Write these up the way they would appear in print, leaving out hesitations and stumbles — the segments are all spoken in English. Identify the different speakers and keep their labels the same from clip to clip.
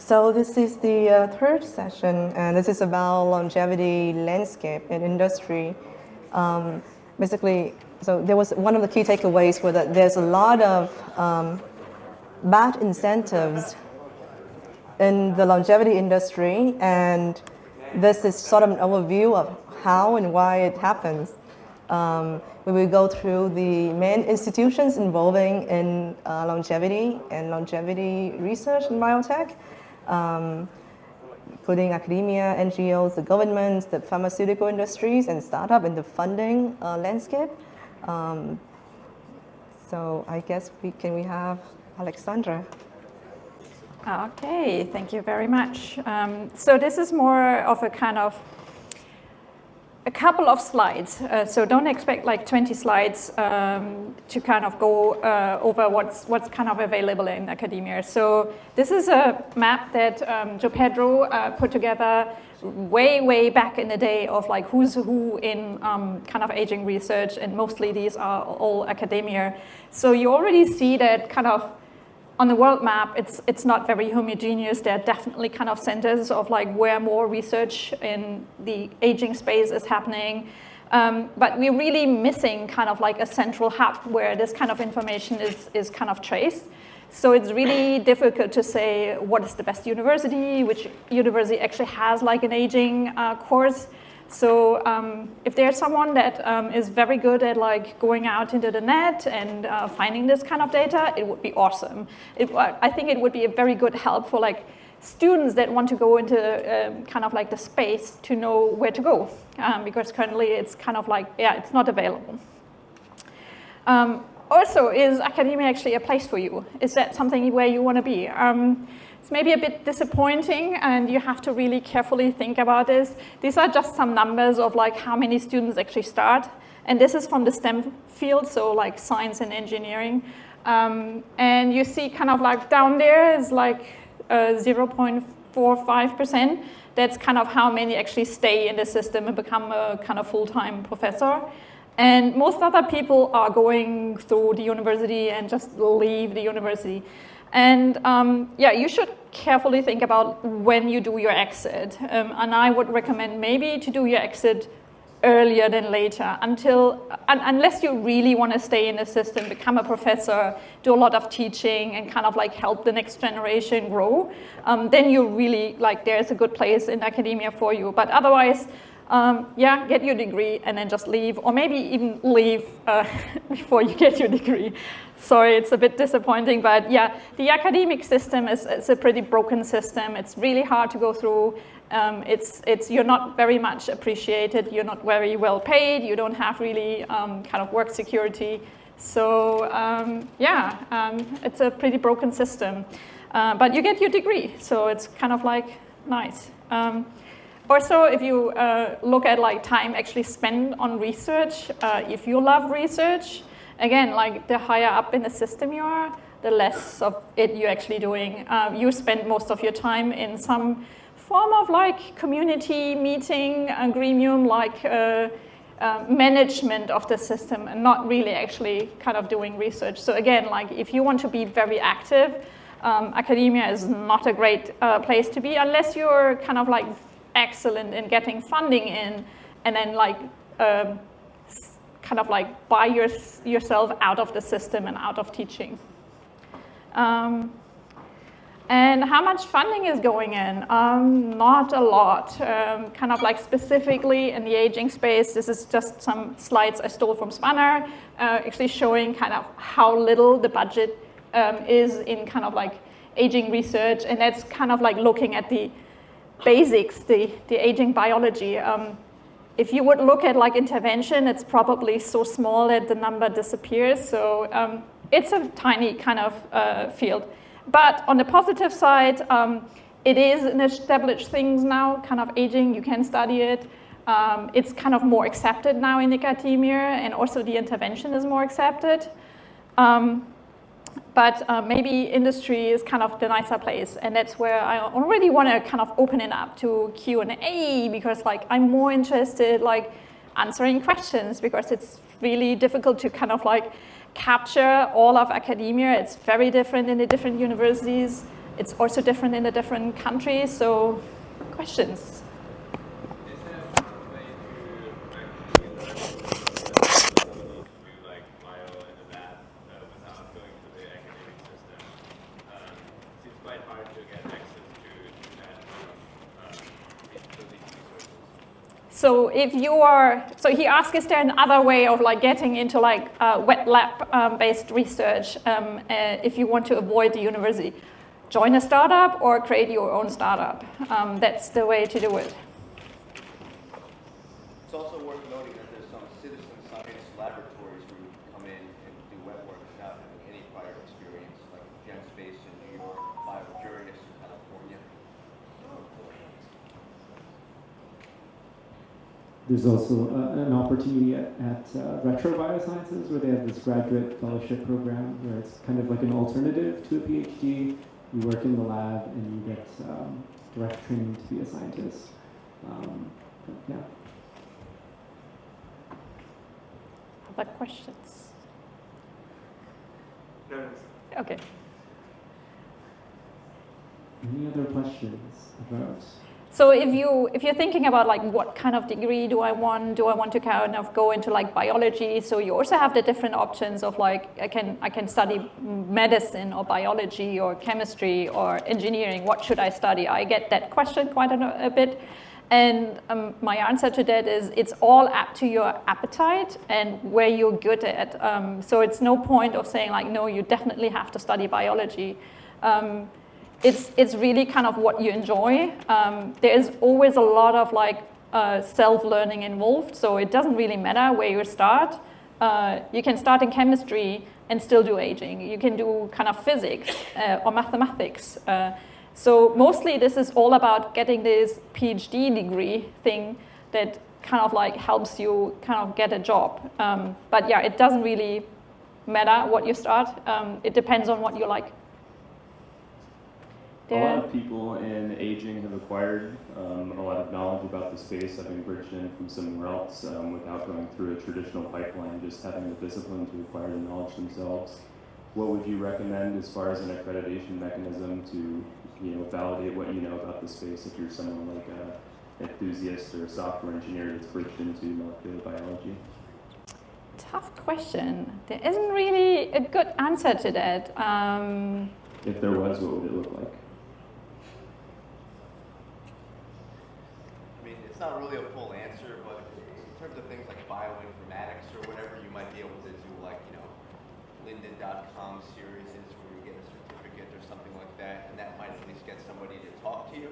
Speaker 1: So this is the third session, and this is about longevity landscape and industry. Basically, so there was one of the key takeaways was that there's a lot of bad incentives in the longevity industry, and this is sort of an overview of how and why it happens. We will go through the main institutions involving in longevity and longevity research in biotech, including academia, NGOs, the governments, the pharmaceutical industries, and startup and the funding landscape. So I guess we have Alexandra.
Speaker 2: Okay, thank you very much. So this is more of a kind of a couple of slides. So don't expect like 20 slides to kind of go over what's kind of available in academia. So this is a map that Joe Pedro put together way back in the day of like who's who in kind of aging research, and mostly these are all academia. So you already see that kind of on the world map, it's not very homogeneous. There are definitely kind of centers of like where more research in the aging space is happening. But we're really missing kind of like a central hub where this kind of information is kind of traced. So it's really difficult to say what is the best university, which university actually has like an aging course. So if there's someone that is very good at like going out into the net and finding this kind of data, it would be awesome. I think it would be a very good help for like students that want to go into kind of like the space to know where to go, because currently it's kind of like, yeah, it's not available. Also, is academia actually a place for you? Is that something where you want to be? It's maybe a bit disappointing, and you have to really carefully think about this. These are just some numbers of like how many students actually start. And this is from the STEM field, so like science and engineering. And you see kind of like down there is like 0.45%. That's kind of how many actually stay in the system and become a kind of full-time professor. And most other people are going through the university and just leave the university. And yeah, you should carefully think about when you do your exit. And I would recommend maybe to do your exit earlier than later, unless you really want to stay in the system, become a professor, do a lot of teaching, and kind of like help the next generation grow. Then you really, like, there's a good place in academia for you. But otherwise, yeah, get your degree and then just leave, or maybe even leave before you get your degree. Sorry, it's a bit disappointing, but yeah, the academic system is a pretty broken system. It's really hard to go through. You're not very much appreciated. You're not very well paid. You don't have really kind of work security. So yeah, it's a pretty broken system. But you get your degree, so it's kind of like nice. Also, if you look at like time actually spent on research, if you love research, again, like the higher up in the system you are, the less of it you're actually doing. You spend most of your time in some form of like community meeting, gremium, like management of the system, and not really actually kind of doing research. So again, like if you want to be very active, academia is not a great place to be unless you're kind of like excellent in getting funding in, and then like kind of like buy yourself out of the system and out of teaching. And how much funding is going in? Not a lot. Kind of like specifically in the aging space, this is just some slides I stole from Spanner, actually showing kind of how little the budget is in kind of like aging research, and that's kind of like looking at the basics, the aging biology. If you would look at like intervention, it's probably so small that the number disappears. So it's a tiny kind of field. But on the positive side, it is an established thing now, kind of aging, you can study it. It's kind of more accepted now in academia, and also the intervention is more accepted. But maybe industry is kind of the nicer place, and that's where I already want to kind of open it up to Q&A, because like I'm more interested like answering questions, because it's really difficult to kind of like capture all of academia. It's very different in the different universities. It's also different in the different countries. So, questions? So if you are, so he asked, is there another way of like getting into like wet lab based research if you want to avoid the university? Join a startup or create your own startup. That's the way to do it.
Speaker 3: It's also worth noting that there's some citizen science laboratories where you come in and do wet work without having any prior experience, like GenSpace in New York, BioCurious in California.
Speaker 4: There's also an opportunity at Retro Biosciences where they have this graduate fellowship program where it's kind of like an alternative to a PhD. You work in the lab and you get direct training to be a scientist. Yeah.
Speaker 2: Other questions?
Speaker 5: No.
Speaker 2: Okay.
Speaker 4: Any other questions about?
Speaker 2: So if you're thinking about like what kind of degree do I want to kind of go into like biology? So you also have the different options of like I can study medicine or biology or chemistry or engineering. What should I study? I get that question quite a bit, and my answer to that is it's all up to your appetite and where you're good at. So it's no point of saying like no, you definitely have to study biology. It's really kind of what you enjoy. There is always a lot of like self-learning involved, so it doesn't really matter where you start. You can start in chemistry and still do aging. You can do kind of physics or mathematics. So mostly this is all about getting this PhD degree thing that kind of like helps you kind of get a job. But yeah, it doesn't really matter what you start. It depends on what you like.
Speaker 6: A lot of people in aging have acquired a lot of knowledge about the space, having bridged in from somewhere else without going through a traditional pipeline, just having the discipline to acquire the knowledge themselves. What would you recommend as far as an accreditation mechanism to validate what you know about the space if you're someone like an enthusiast or a software engineer that's bridged into molecular biology?
Speaker 2: Tough question. There isn't really a good answer to that.
Speaker 6: If there was, what would it look like?
Speaker 3: It's not really a full answer, but in terms of things like bioinformatics or whatever, you might be able to do like, linden.com series where you get a certificate or something like that, and that might at least get somebody to talk to you.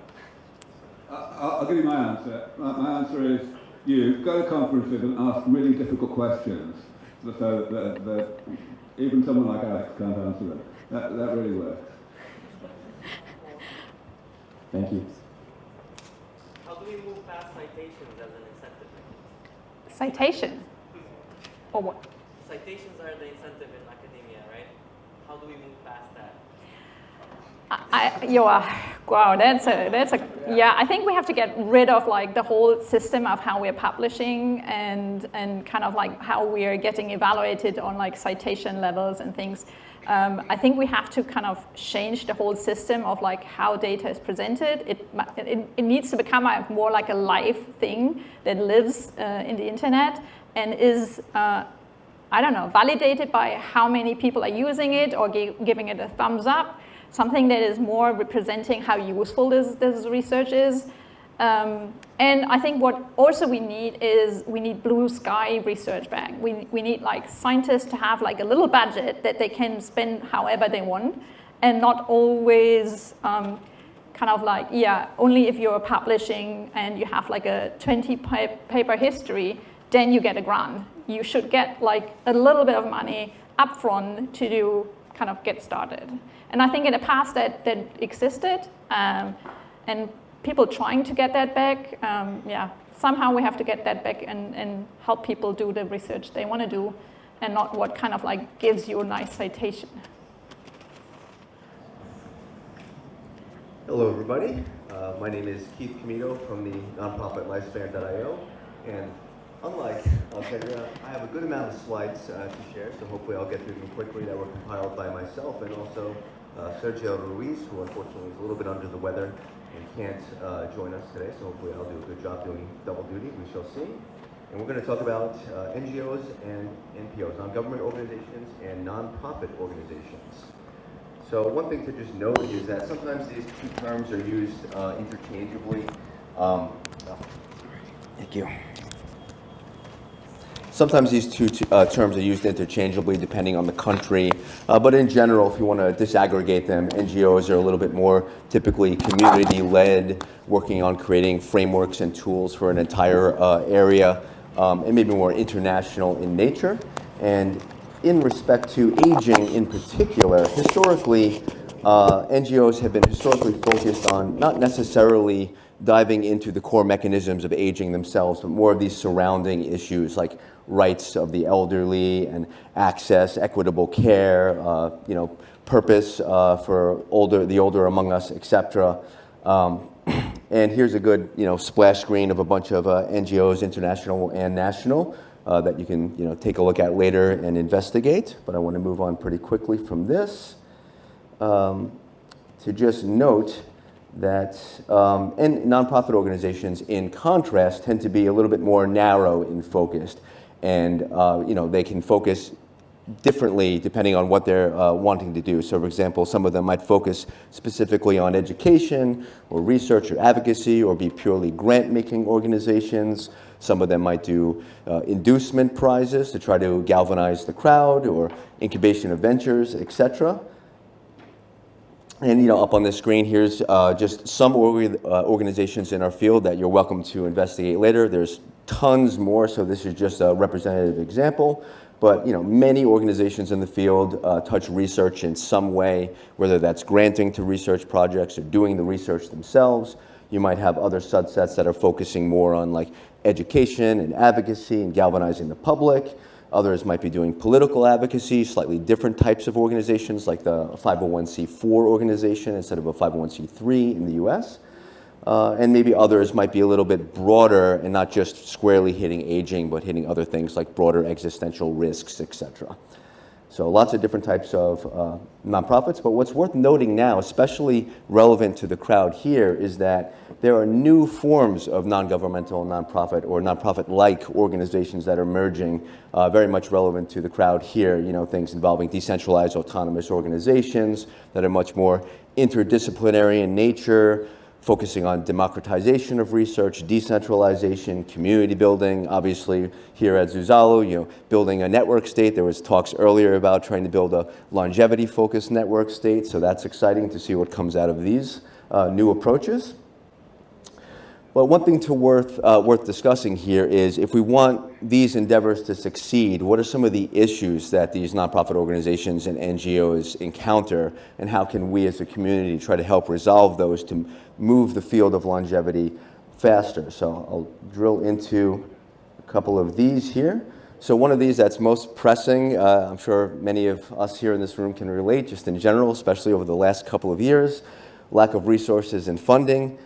Speaker 7: I'll give you my answer. My answer is you go to conferences and ask really difficult questions so that even someone like Alex can't answer them. That really works.
Speaker 6: Thank you.
Speaker 5: How do we move past citations as an incentive mechanism?
Speaker 2: Citation? Or what?
Speaker 5: Citations are the incentive in academia, right? How do we move past that?
Speaker 2: Wow, that's a yeah. I think we have to get rid of like the whole system of how we're publishing and kind of like how we are getting evaluated on like citation levels and things. I think we have to kind of change the whole system of like how data is presented. It needs to become more like a live thing that lives in the internet and is validated by how many people are using it or giving it a thumbs up. Something that is more representing how useful this research is. And I think what also we need is blue sky research back. We need like scientists to have like a little budget that they can spend however they want and not always kind of like, only if you're publishing and you have like a 20 paper history, then you get a grant. You should get like a little bit of money upfront to kind of get started. And I think in the past that existed, and people trying to get that back, somehow we have to get that back and help people do the research they want to do and not what kind of like gives you a nice citation.
Speaker 3: Hello, everybody. My name is Keith Comito from the nonprofit Lifespan.io, and unlike Alexandra, I have a good amount of slides to share, so hopefully I'll get through them quickly that were compiled by myself and also Sergio Ruiz, who unfortunately is a little bit under the weather and can't join us today, so hopefully I'll do a good job doing double duty, we shall see. And we're going to talk about NGOs and NPOs, non-government organizations and non-profit organizations. So one thing to just note is that sometimes these two terms are used interchangeably. Thank you. Sometimes these two terms are used interchangeably depending on the country, but in general, if you want to disaggregate them, NGOs are a little bit more typically community-led, working on creating frameworks and tools for an entire area, and maybe more international in nature. And in respect to aging in particular, historically, NGOs have been historically focused on not necessarily diving into the core mechanisms of aging themselves, but more of these surrounding issues like rights of the elderly and access, equitable care, purpose for the older among us, etc. And here's a good, splash screen of a bunch of NGOs, international and national, that you can, take a look at later and investigate. But I want to move on pretty quickly from this to just note that and nonprofit organizations, in contrast, tend to be a little bit more narrow in focused, and they can focus differently depending on what they're wanting to do. So, for example, some of them might focus specifically on education or research or advocacy, or be purely grant-making organizations. Some of them might do inducement prizes to try to galvanize the crowd, or incubation of ventures, etc. And up on the screen, here's just some organizations in our field that you're welcome to investigate later. There's tons more, so this is just a representative example. But many organizations in the field touch research in some way, whether that's granting to research projects or doing the research themselves. You might have other subsets that are focusing more on like education and advocacy and galvanizing the public. Others might be doing political advocacy, slightly different types of organizations, like the 501c4 organization instead of a 501c3 in the US. And maybe others might be a little bit broader and not just squarely hitting aging, but hitting other things like broader existential risks, etc. So lots of different types of nonprofits. But what's worth noting now, especially relevant to the crowd here, is that there are new forms of non-governmental nonprofit or nonprofit-like organizations that are emerging, very much relevant to the crowd here. Things involving decentralized autonomous organizations that are much more interdisciplinary in nature, focusing on democratization of research, decentralization, community building. Obviously, here at Zuzalu, building a network state. There was talks earlier about trying to build a longevity-focused network state, so that's exciting to see what comes out of these new approaches. But one thing worth discussing here is, if we want these endeavors to succeed, what are some of the issues that these nonprofit organizations and NGOs encounter, and how can we as a community try to help resolve those to move the field of longevity faster? So I'll drill into a couple of these here. So one of these that's most pressing, I'm sure many of us here in this room can relate, just in general, especially over the last couple of years, lack of resources and funding.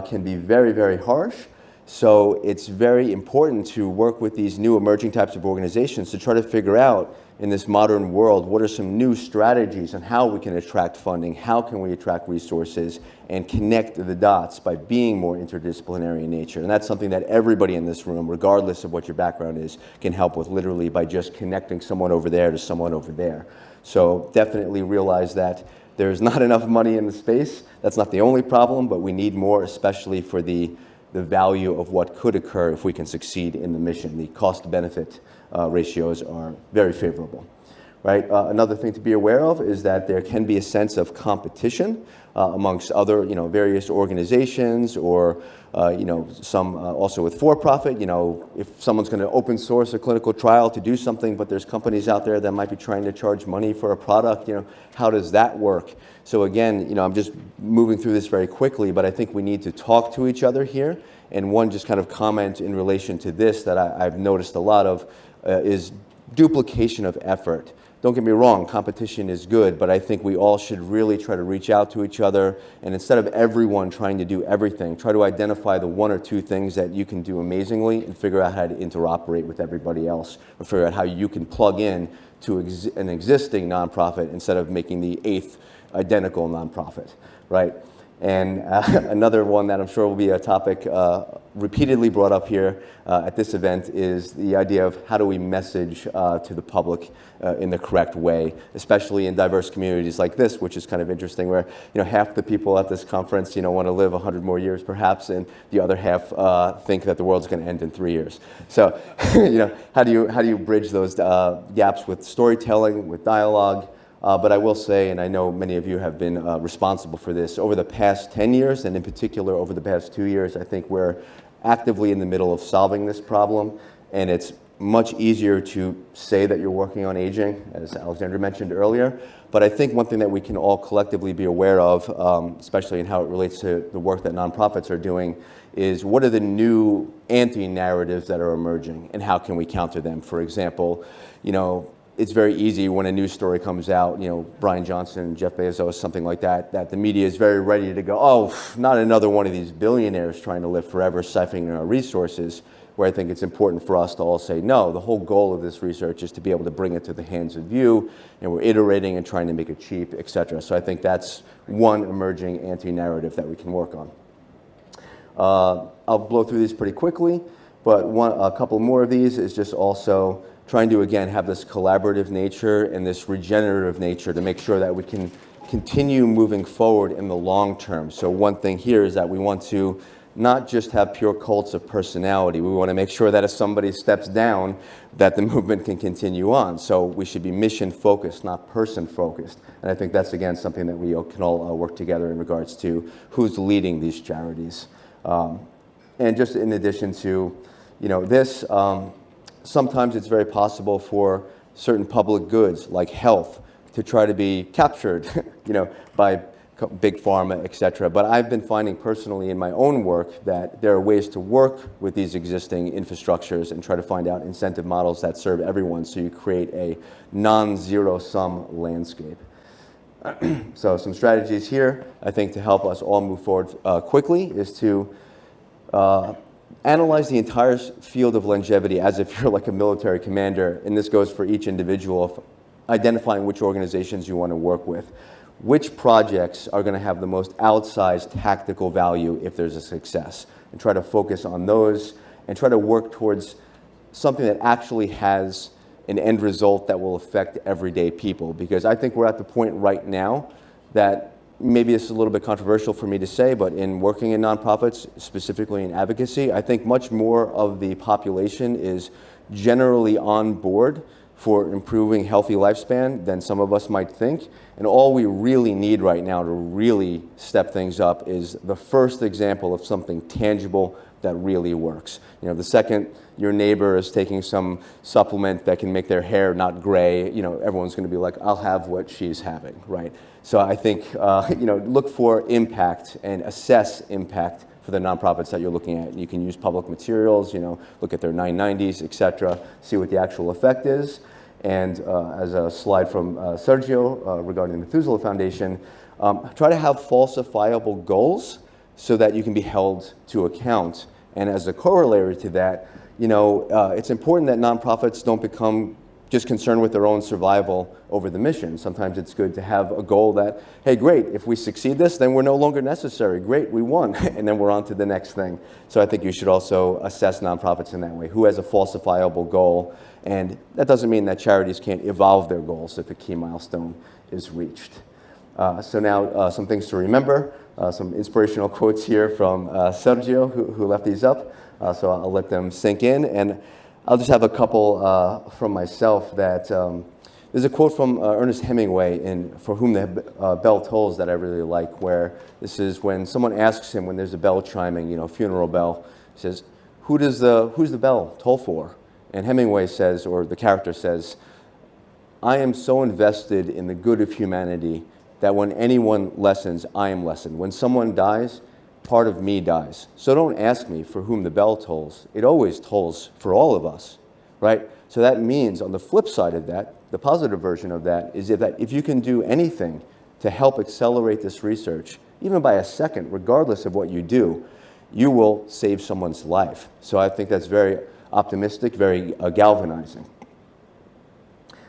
Speaker 3: Can be very, very harsh. So it's very important to work with these new emerging types of organizations to try to figure out, in this modern world, what are some new strategies on how we can attract funding, how can we attract resources, and connect the dots by being more interdisciplinary in nature. And that's something that everybody in this room, regardless of what your background is, can help with, literally by just connecting someone over there to someone over there. So definitely realize that there's not enough money in the space. That's not the only problem, but we need more, especially for the value of what could occur if we can succeed in the mission. The cost-benefit ratios are very favorable, right? Another thing to be aware of is that there can be a sense of competition amongst other, various organizations, or some also with for-profit. If someone's going to open source a clinical trial to do something, but there's companies out there that might be trying to charge money for a product, how does that work? So again, I'm just moving through this very quickly, but I think we need to talk to each other here. And one just kind of comment in relation to this that I've noticed a lot of is duplication of effort don't get me wrong, competition is good, but I think we all should really try to reach out to each other, and instead of everyone trying to do everything, try to identify the one or two things that you can do amazingly and figure out how to interoperate with everybody else, or figure out how you can plug in to an existing nonprofit instead of making the 8th identical nonprofit, right? And another one that I'm sure will be a topic repeatedly brought up here at this event is the idea of how do we message to the public in the correct way, especially in diverse communities like this, which is kind of interesting, where half the people at this conference want to live 100 more years perhaps, and the other half think that the world's going to end in 3 years. So how do you bridge those gaps with storytelling, with dialogue? But I will say, and I know many of you have been responsible for this, over the past 10 years, and in particular over the past 2 years, I think we're actively in the middle of solving this problem, and it's much easier to say that you're working on aging, as Alexandra mentioned earlier, but I think one thing that we can all collectively be aware of, especially in how it relates to the work that nonprofits are doing, is what are the new anti-narratives that are emerging, and how can we counter them? For example, it's very easy when a news story comes out, Brian Johnson, Jeff Bezos, something like that, that the media is very ready to go, oh, not another one of these billionaires trying to live forever, siphoning our resources, where I think it's important for us to all say, no, the whole goal of this research is to be able to bring it to the hands of you, and we're iterating and trying to make it cheap, et cetera. So I think that's one emerging anti-narrative that we can work on. I'll blow through these pretty quickly, but a couple more of these is just also trying to, again, have this collaborative nature and this regenerative nature to make sure that we can continue moving forward in the long term. So one thing here is that we want to not just have pure cults of personality. We want to make sure that if somebody steps down, that the movement can continue on. So we should be mission-focused, not person-focused. And I think that's, again, something that we can all work together in regards to who's leading these charities. And just in addition to, this, sometimes it's very possible for certain public goods like health to try to be captured, by big pharma, et cetera. But I've been finding personally in my own work that there are ways to work with these existing infrastructures and try to find out incentive models that serve everyone, so you create a non-zero-sum landscape. So some strategies here, I think, to help us all move forward quickly is to analyze the entire field of longevity as if you're like a military commander, and this goes for each individual, identifying which organizations you want to work with. Which projects are going to have the most outsized tactical value if there's a success, and try to focus on those and try to work towards something that actually has an end result that will affect everyday people. Because I think we're at the point right now that maybe this is a little bit controversial for me to say, but in working in nonprofits, specifically in advocacy, I think much more of the population is generally on board for improving healthy lifespan than some of us might think. And all we really need right now to really step things up is the first example of something tangible that really works. The second your neighbor is taking some supplement that can make their hair not gray, everyone's going to be like, I'll have what she's having, right? So I think, look for impact and assess impact for the nonprofits that you're looking at. You can use public materials, look at their 990s, et cetera, see what the actual effect is. And as a slide from Sergio regarding the Methuselah Foundation, try to have falsifiable goals so that you can be held to account. And as a corollary to that, it's important that nonprofits don't become just concerned with their own survival over the mission. Sometimes it's good to have a goal that, hey, great, if we succeed this, then we're no longer necessary. Great, we won, and then we're on to the next thing. So I think you should also assess nonprofits in that way. Who has a falsifiable goal? And that doesn't mean that charities can't evolve their goals if a key milestone is reached. So now some things to remember, some inspirational quotes here from Sergio, who left these up. So I'll let them sink in. And I'll just have a couple from myself that, there's a quote from Ernest Hemingway in For Whom the Bell Tolls that I really like, where this is when someone asks him when there's a bell chiming, funeral bell, he says, who's the bell toll for? And Hemingway says, or the character says, I am so invested in the good of humanity that when anyone lessens, I am lessened. When someone dies, part of me dies. So don't ask me for whom the bell tolls. It always tolls for all of us, right? So that means on the flip side of that, the positive version of that is that if you can do anything to help accelerate this research, even by a second, regardless of what you do, you will save someone's life. So I think that's very optimistic, very galvanizing.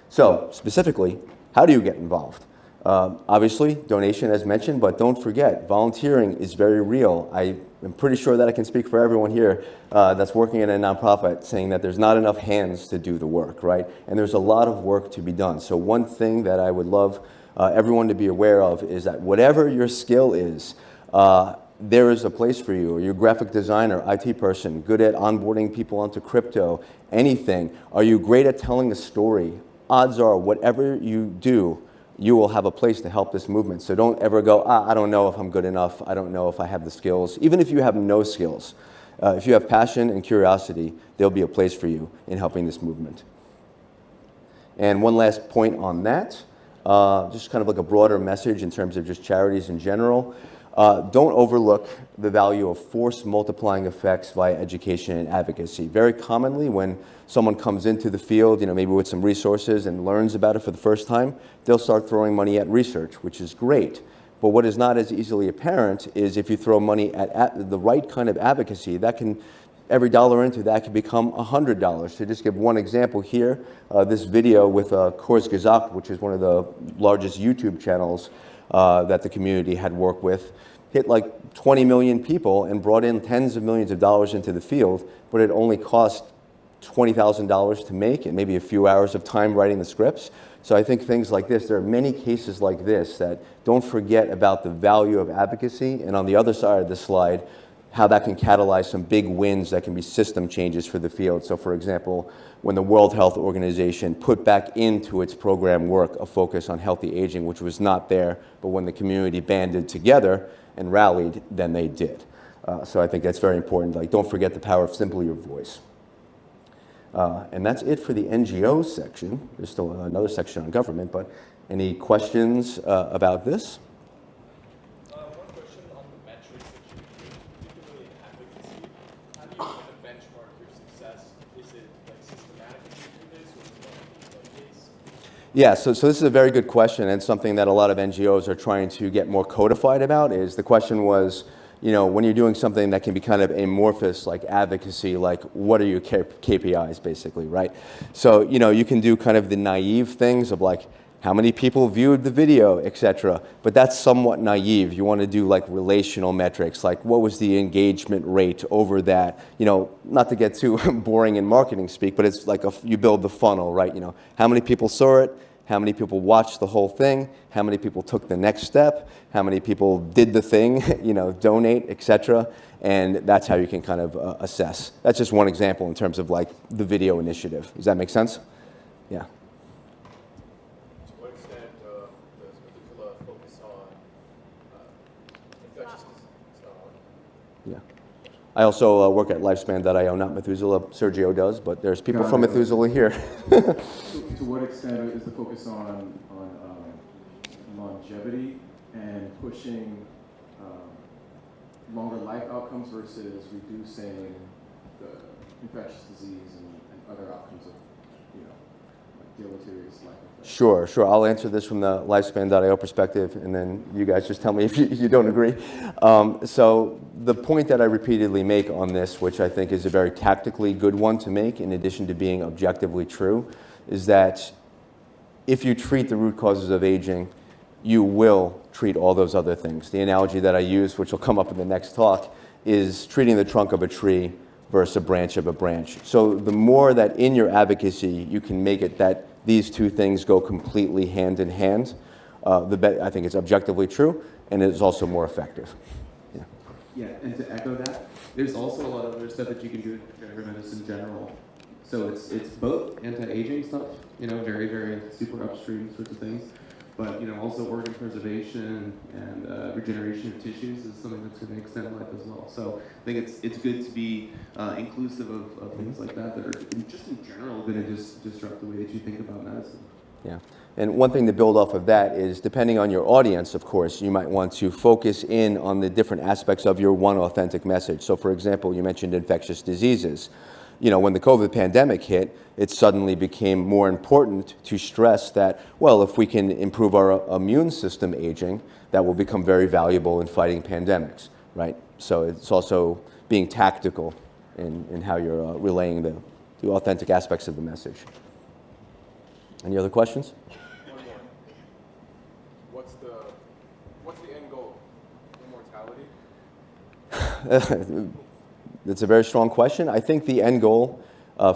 Speaker 3: So specifically, how do you get involved? Obviously, donation as mentioned, but don't forget, volunteering is very real. I am pretty sure that I can speak for everyone here that's working in a nonprofit saying that there's not enough hands to do the work, right? And there's a lot of work to be done. So one thing that I would love everyone to be aware of is that whatever your skill is, there is a place for you. Are you a graphic designer, IT person, good at onboarding people onto crypto, anything? Are you great at telling a story? Odds are, whatever you do, you will have a place to help this movement. So don't ever go, I don't know if I'm good enough. I don't know if I have the skills. Even if you have no skills, if you have passion and curiosity, there'll be a place for you in helping this movement. And one last point on that, just kind of like a broader message in terms of just charities in general. Don't overlook the value of force multiplying effects via education and advocacy. Very commonly when someone comes into the field, maybe with some resources and learns about it for the first time, they'll start throwing money at research, which is great. But what is not as easily apparent is if you throw money at the right kind of advocacy, every dollar into that can become $100. To just give one example here, this video with Kors Gesagt, which is one of the largest YouTube channels that the community had worked with, hit like 20 million people and brought in tens of millions of dollars into the field, but it only cost $20,000 to make and maybe a few hours of time writing the scripts. So I think things like this, there are many cases like this that don't forget about the value of advocacy, and on the other side of the slide, how that can catalyze some big wins that can be system changes for the field. So for example, when the World Health Organization put back into its program work a focus on healthy aging, which was not there, but when the community banded together and rallied, then they did. So I think that's very important. Like, don't forget the power of simply your voice. And that's it for the NGOs section. There's still another section on government, but any questions about this?
Speaker 8: One question on the metrics that you use, particularly in advocacy. How do you kind of benchmark your success? Is it like systematic to do this, or is it like case?
Speaker 3: Yeah, so this is a very good question, and something that a lot of NGOs are trying to get more codified about. Is the question was, when you're doing something that can be kind of amorphous, like advocacy, like what are your KPIs, basically, right? So, you can do kind of the naive things of like, how many people viewed the video, etc. But that's somewhat naive. You want to do like relational metrics, like what was the engagement rate over that? Not to get too boring in marketing speak, but it's like you build the funnel, right? How many people saw it? How many people watched the whole thing? How many people took the next step? How many people did the thing, donate, etc. And that's how you can kind of assess. That's just one example in terms of like the video initiative. Does that make sense? Yeah.
Speaker 8: To what extent does particular focus on infectious disease?
Speaker 3: Yeah. I also work at Lifespan.io, not Methuselah. Sergio does, but there's people from Methuselah here.
Speaker 6: To what extent is the focus on longevity and pushing longer life outcomes versus reducing the infectious disease and other outcomes of deleterious life effects?
Speaker 3: Sure. I'll answer this from the Lifespan.io perspective, and then you guys just tell me if you don't agree. So the point that I repeatedly make on this, which I think is a very tactically good one to make, in addition to being objectively true, is that if you treat the root causes of aging, you will treat all those other things. The analogy that I use, which will come up in the next talk, is treating the trunk of a tree versus a branch of a branch. So the more that in your advocacy you can make it that these two things go completely hand in hand, I think it's objectively true, and it is also more effective.
Speaker 9: Yeah, and to echo that, there's also a lot of other stuff that you can do in regenerative medicine in general. So it's both anti-aging stuff, very, very super upstream sorts of things, but also organ preservation and regeneration of tissues is something that's going to extend life as well. So I think it's good to be inclusive of things like that are just in general going to just disrupt the way that you think about medicine.
Speaker 3: Yeah. And one thing to build off of that is, depending on your audience, of course, you might want to focus in on the different aspects of your one authentic message. So for example, you mentioned infectious diseases. when the COVID pandemic hit, it suddenly became more important to stress that, well, if we can improve our immune system aging, that will become very valuable in fighting pandemics, right? So it's also being tactical in how you're relaying the authentic aspects of the message. Any other questions?
Speaker 8: One more. What's the end goal? Immortality?
Speaker 3: That's a very strong question. I think the end goal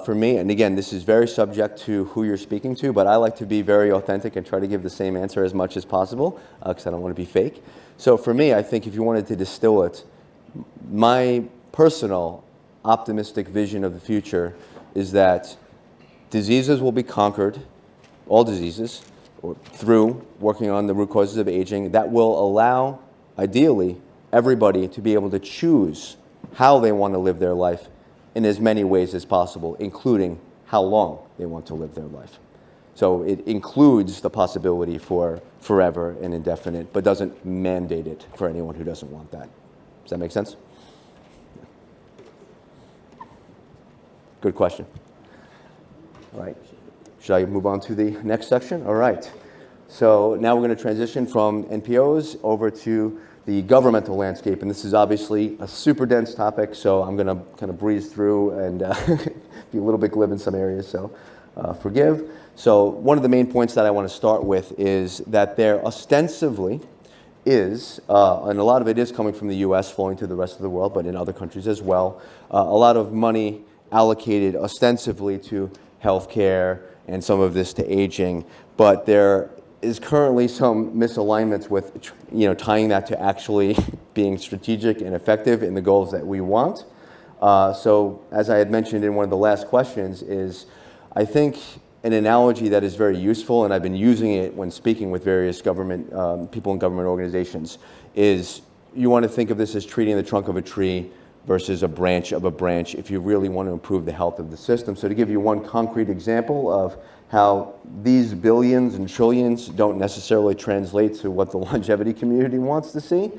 Speaker 3: for me, and again, this is very subject to who you're speaking to, but I like to be very authentic and try to give the same answer as much as possible because I don't want to be fake. So for me, I think if you wanted to distill it, my personal optimistic vision of the future is that diseases will be conquered, all diseases, or through working on the root causes of aging that will allow, ideally, everybody to be able to choose how they want to live their life in as many ways as possible, including how long they want to live their life. So it includes the possibility for forever and indefinite, but doesn't mandate it for anyone who doesn't want that. Does that make sense? Good question. All right. Should I move on to the next section? All right. So now we're going to transition from NPOs over to the governmental landscape, and this is obviously a super dense topic, so I'm going to kind of breeze through and be a little bit glib in some areas, so forgive. So one of the main points that I want to start with is that there ostensibly is, and a lot of it is coming from the US flowing to the rest of the world, but in other countries as well, a lot of money allocated ostensibly to healthcare and some of this to aging, but there is currently some misalignments with tying that to actually being strategic and effective in the goals that we want. So as I had mentioned in one of the last questions is, I think an analogy that is very useful, and I've been using it when speaking with various government people in government organizations, is you want to think of this as treating the trunk of a tree versus a branch of a branch if you really want to improve the health of the system. So to give you one concrete example of how these billions and trillions don't necessarily translate to what the longevity community wants to see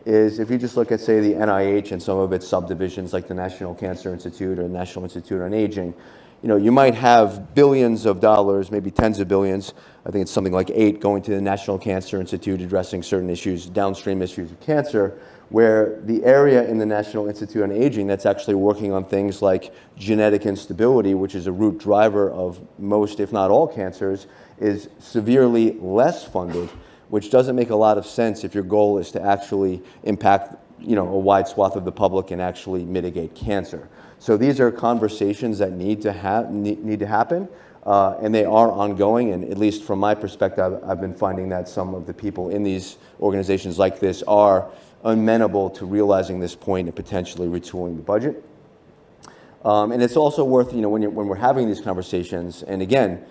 Speaker 3: is if you just look at, say, the NIH and some of its subdivisions like the National Cancer Institute or the National Institute on Aging, you might have billions of dollars, maybe tens of billions, I think it's something like 8 going to the National Cancer Institute addressing certain issues, downstream issues of cancer, where the area in the National Institute on Aging that's actually working on things like genetic instability, which is a root driver of most, if not all, cancers, is severely less funded, which doesn't make a lot of sense if your goal is to actually impact a wide swath of the public and actually mitigate cancer. So these are conversations that need to happen, and they are ongoing, and at least from my perspective, I've been finding that some of the people in these organizations like this are amenable to realizing this point and potentially retooling the budget. And it's also worth, when we're having these conversations, and again,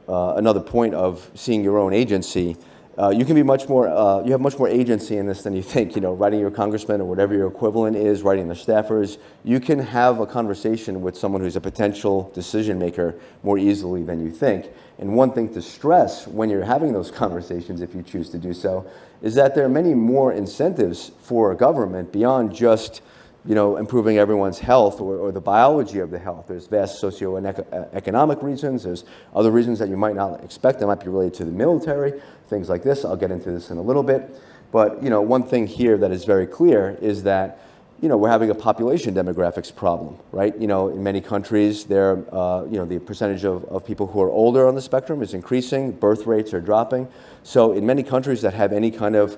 Speaker 3: another point of seeing your own agency, you can be much more, you have much more agency in this than you think, writing your congressman or whatever your equivalent is, writing the staffers. You can have a conversation with someone who's a potential decision maker more easily than you think. And one thing to stress when you're having those conversations, if you choose to do so, is that there are many more incentives for a government beyond just improving everyone's health or the biology of the health. There's vast socioeconomic reasons. There's other reasons that you might not expect that might be related to the military, things like this. I'll get into this in a little bit. But one thing here that is very clear is that we're having a population demographics problem, right? In many countries, the percentage of people who are older on the spectrum is increasing. Birth rates are dropping. So in many countries that have any kind of,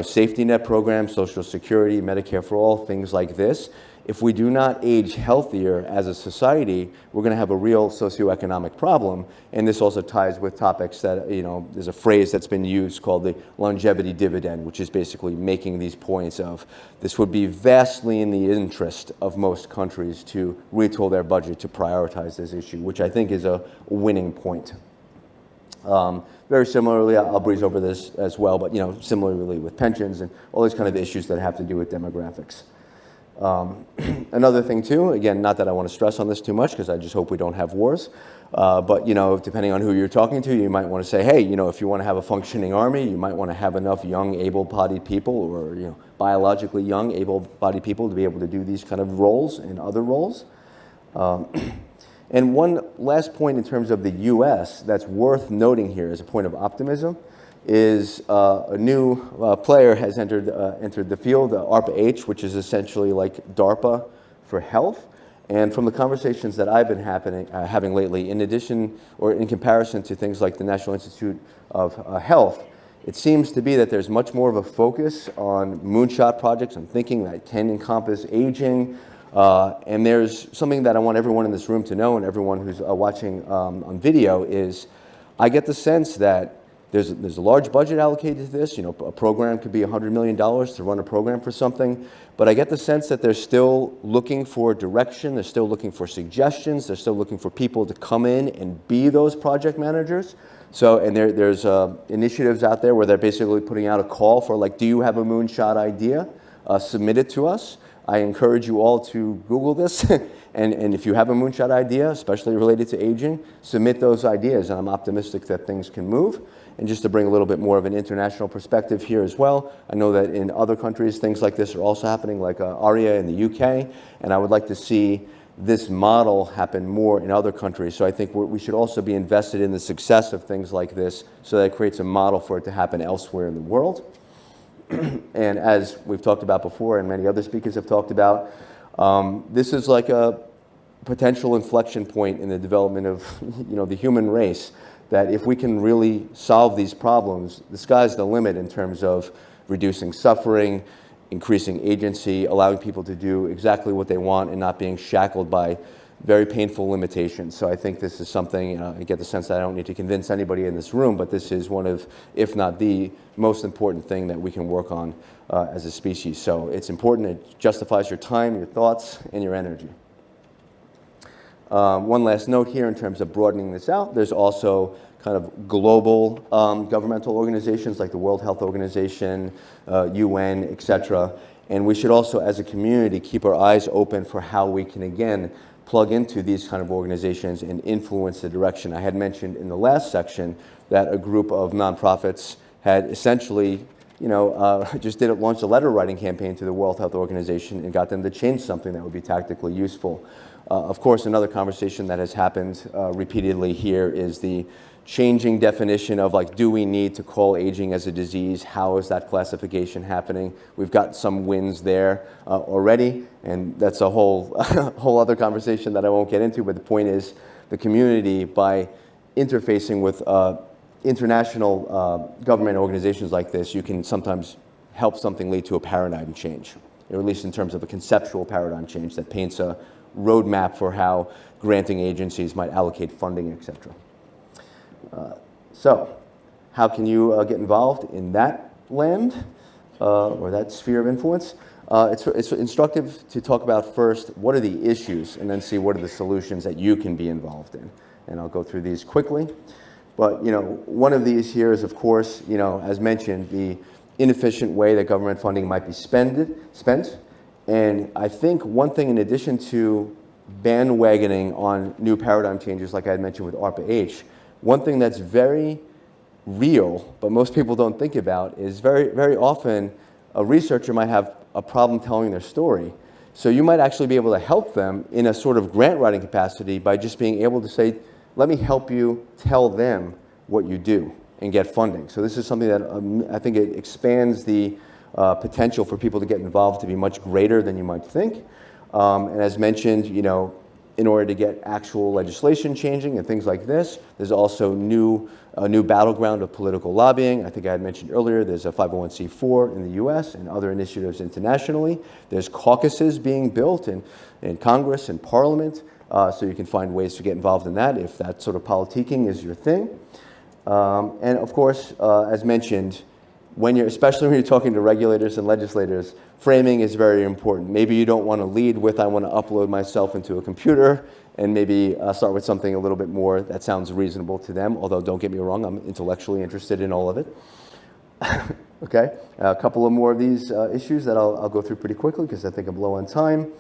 Speaker 3: safety net program, Social Security, Medicare for all, things like this, if we do not age healthier as a society, we're going to have a real socioeconomic problem. And this also ties with topics that, there's a phrase that's been used called the longevity dividend, which is basically making these points of this would be vastly in the interest of most countries to retool their budget to prioritize this issue, which I think is a winning point. Very similarly, I'll breeze over this as well, but similarly with pensions and all these kind of issues that have to do with demographics. Another thing too, again, not that I want to stress on this too much because I just hope we don't have wars, but depending on who you're talking to, you might want to say, hey, if you want to have a functioning army, you might want to have enough young, able-bodied people or biologically young, able-bodied people to be able to do these kind of roles and other roles. And one last point in terms of the US that's worth noting here as a point of optimism is a new player has entered the field, ARPA-H, which is essentially like DARPA for health. And from the conversations that I've been having lately, in addition or in comparison to things like the National Institute of Health, it seems to be that there's much more of a focus on moonshot projects and thinking that can encompass aging. And there's something that I want everyone in this room to know, and everyone who's watching on video, is I get the sense that there's a large budget allocated to this. You know, a program could be $100 million to run a program for something, but I get the sense that they're still looking for direction, they're still looking for suggestions, they're still looking for people to come in and be those project managers. So, and there's initiatives out there where they're basically putting out a call for, like, do you have a moonshot idea? Submit it to us. I encourage you all to Google this, and if you have a moonshot idea, especially related to aging, submit those ideas, and I'm optimistic that things can move. And just to bring a little bit more of an international perspective here as well, I know that in other countries, things like this are also happening, like ARIA in the UK, and I would like to see this model happen more in other countries. So I think we should also be invested in the success of things like this so that it creates a model for it to happen elsewhere in the world. And as we've talked about before, and many other speakers have talked about, this is like a potential inflection point in the development of, you know, the human race, that if we can really solve these problems, the sky's the limit in terms of reducing suffering, increasing agency, allowing people to do exactly what they want and not being shackled by very painful limitations. So I think this is something, I get the sense that I don't need to convince anybody in this room, but this is one of, if not the most important thing that we can work on as a species. So it's important, it justifies your time, your thoughts, and your energy. One last note here in terms of broadening this out, there's also kind of global governmental organizations like the World Health Organization, UN, etc. And we should also, as a community, keep our eyes open for how we can, again, plug into these kind of organizations and influence the direction. I had mentioned in the last section that a group of nonprofits had essentially, you know, just launched a letter writing campaign to the World Health Organization and got them to change something that would be tactically useful. Of course, another conversation that has happened repeatedly here is the changing definition of, like, do we need to call aging as a disease? How is that classification happening? We've got some wins there already, and that's a whole other conversation that I won't get into, but the point is the community, by interfacing with international government organizations like this, you can sometimes help something lead to a paradigm change, or at least in terms of a conceptual paradigm change that paints a roadmap for how granting agencies might allocate funding, etc. So, how can you get involved in that land or that sphere of influence? It's instructive to talk about first what are the issues, and then see what are the solutions that you can be involved in. And I'll go through these quickly. But, you know, one of these here is, of course, you know, as mentioned, the inefficient way that government funding might be spent. And I think one thing, in addition to bandwagoning on new paradigm changes, like I had mentioned with ARPA-H, one thing that's very real, but most people don't think about, is very, very often a researcher might have a problem telling their story. So you might actually be able to help them in a sort of grant writing capacity by just being able to say, let me help you tell them what you do and get funding. So this is something that I think it expands the potential for people to get involved to be much greater than you might think. And as mentioned, you know, in order to get actual legislation changing and things like this, there's also a new battleground of political lobbying. I think I had mentioned earlier, there's a 501c4 in the US and other initiatives internationally. There's caucuses being built in Congress and Parliament, so you can find ways to get involved in that if that sort of politicking is your thing. And of course, as mentioned, especially when you're talking to regulators and legislators, framing is very important. Maybe you don't want to lead with, I want to upload myself into a computer, and maybe start with something a little bit more that sounds reasonable to them, although don't get me wrong, I'm intellectually interested in all of it. Okay, a couple of more of these issues that I'll go through pretty quickly because I think I'm low on time.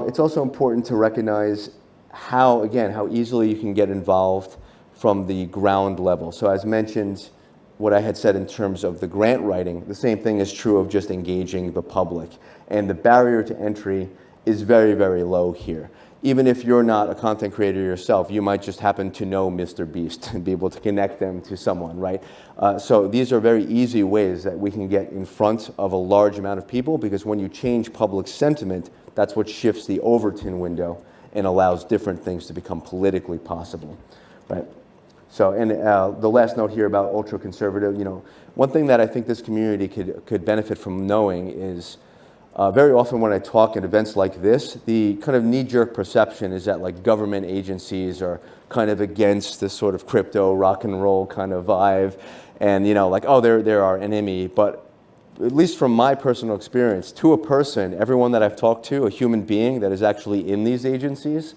Speaker 3: It's also important to recognize how easily you can get involved from the ground level. So as mentioned, what I had said in terms of the grant writing, the same thing is true of just engaging the public. And the barrier to entry is very, very low here. even if you're not a content creator yourself, you might just happen to know Mr. Beast and be able to connect them to someone, right? So these are very easy ways that we can get in front of a large amount of people, because when you change public sentiment, that's what shifts the Overton window and allows different things to become politically possible, right? So, and the last note here about ultra-conservative, you know, one thing that I think this community could benefit from knowing is very often when I talk at events like this, the kind of knee-jerk perception is that like government agencies are kind of against this sort of crypto rock and roll kind of vibe, and you know, like, oh, they're our enemy. But at least from my personal experience, to a person, everyone that I've talked to, a human being that is actually in these agencies,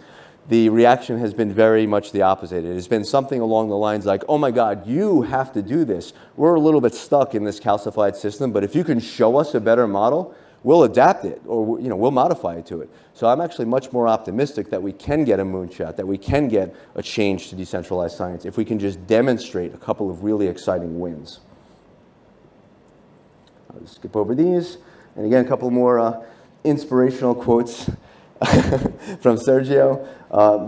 Speaker 3: the reaction has been very much the opposite. It has been something along the lines like, oh my God, you have to do this. We're a little bit stuck in this calcified system, but if you can show us a better model, we'll adapt it, or you know, we'll modify it to it. So I'm actually much more optimistic that we can get a moonshot, that we can get a change to decentralized science if we can just demonstrate a couple of really exciting wins. I'll just skip over these. And again, a couple more inspirational quotes from Sergio,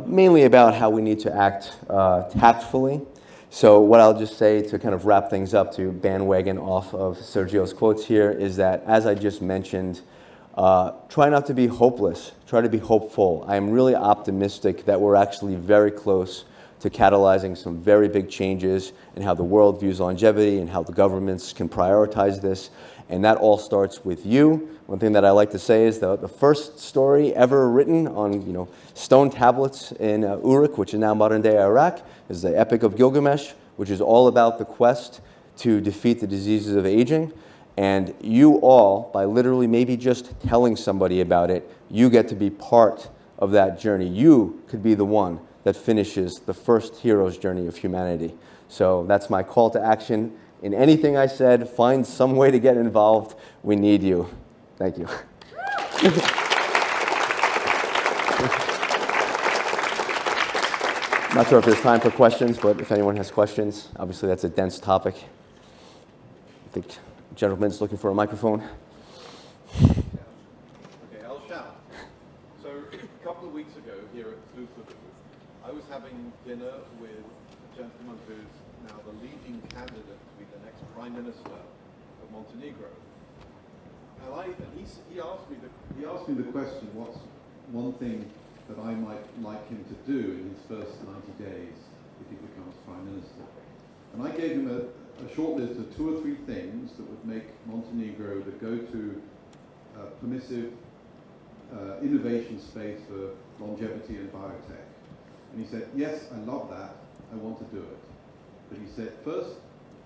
Speaker 3: mainly about how we need to act tactfully. So what I'll just say to kind of wrap things up, to bandwagon off of Sergio's quotes here, is that, as I just mentioned, try not to be hopeless, try to be hopeful. I am really optimistic that we're actually very close to catalyzing some very big changes in how the world views longevity and how the governments can prioritize this. And that all starts with you. One thing that I like to say is the first story ever written on, you know, stone tablets in Uruk, which is now modern-day Iraq, is the Epic of Gilgamesh, which is all about the quest to defeat the diseases of aging. And you all, by literally maybe just telling somebody about it, you get to be part of that journey. You could be the one that finishes the first hero's journey of humanity. So that's my call to action. In anything I said, find some way to get involved. We need you. Thank you. Not sure if there's time for questions, but if anyone has questions, obviously that's a dense topic. I think the gentleman's looking for a microphone.
Speaker 10: Okay, I'll shout. So a couple of weeks ago here at Zuzalu, I was having dinner with a gentleman who's now the leading candidate to be the next Prime Minister of Montenegro. And he asked me the question, what's one thing that I might like him to do in his first 90 days if he becomes Prime Minister. And I gave him a short list of 2 or 3 things that would make Montenegro the go-to permissive innovation space for longevity and biotech. And he said, yes, I love that, I want to do it. But he said, first,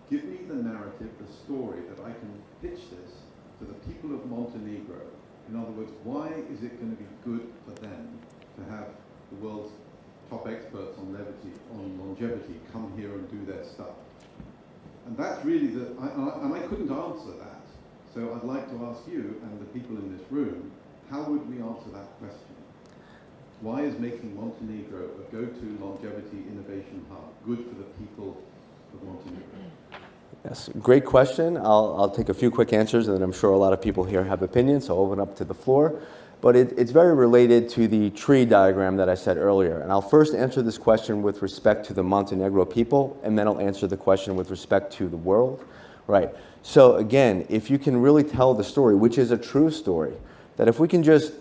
Speaker 10: give me the narrative, the story that I can pitch this to the people of Montenegro. In other words, why is it going to be good for them to have the world's top experts on longevity come here and do their stuff? And that's really and I couldn't answer that. So I'd like to ask you and the people in this room, how would we answer that question? Why is making Montenegro a go-to longevity innovation hub good for the people of Montenegro?
Speaker 3: Yes, great question. I'll take a few quick answers, and then I'm sure a lot of people here have opinions, so I'll open up to the floor. But it's very related to the tree diagram that I said earlier. And I'll first answer this question with respect to the Montenegro people, and then I'll answer the question with respect to the world. Right. So again, if you can really tell the story, which is a true story, that if we can just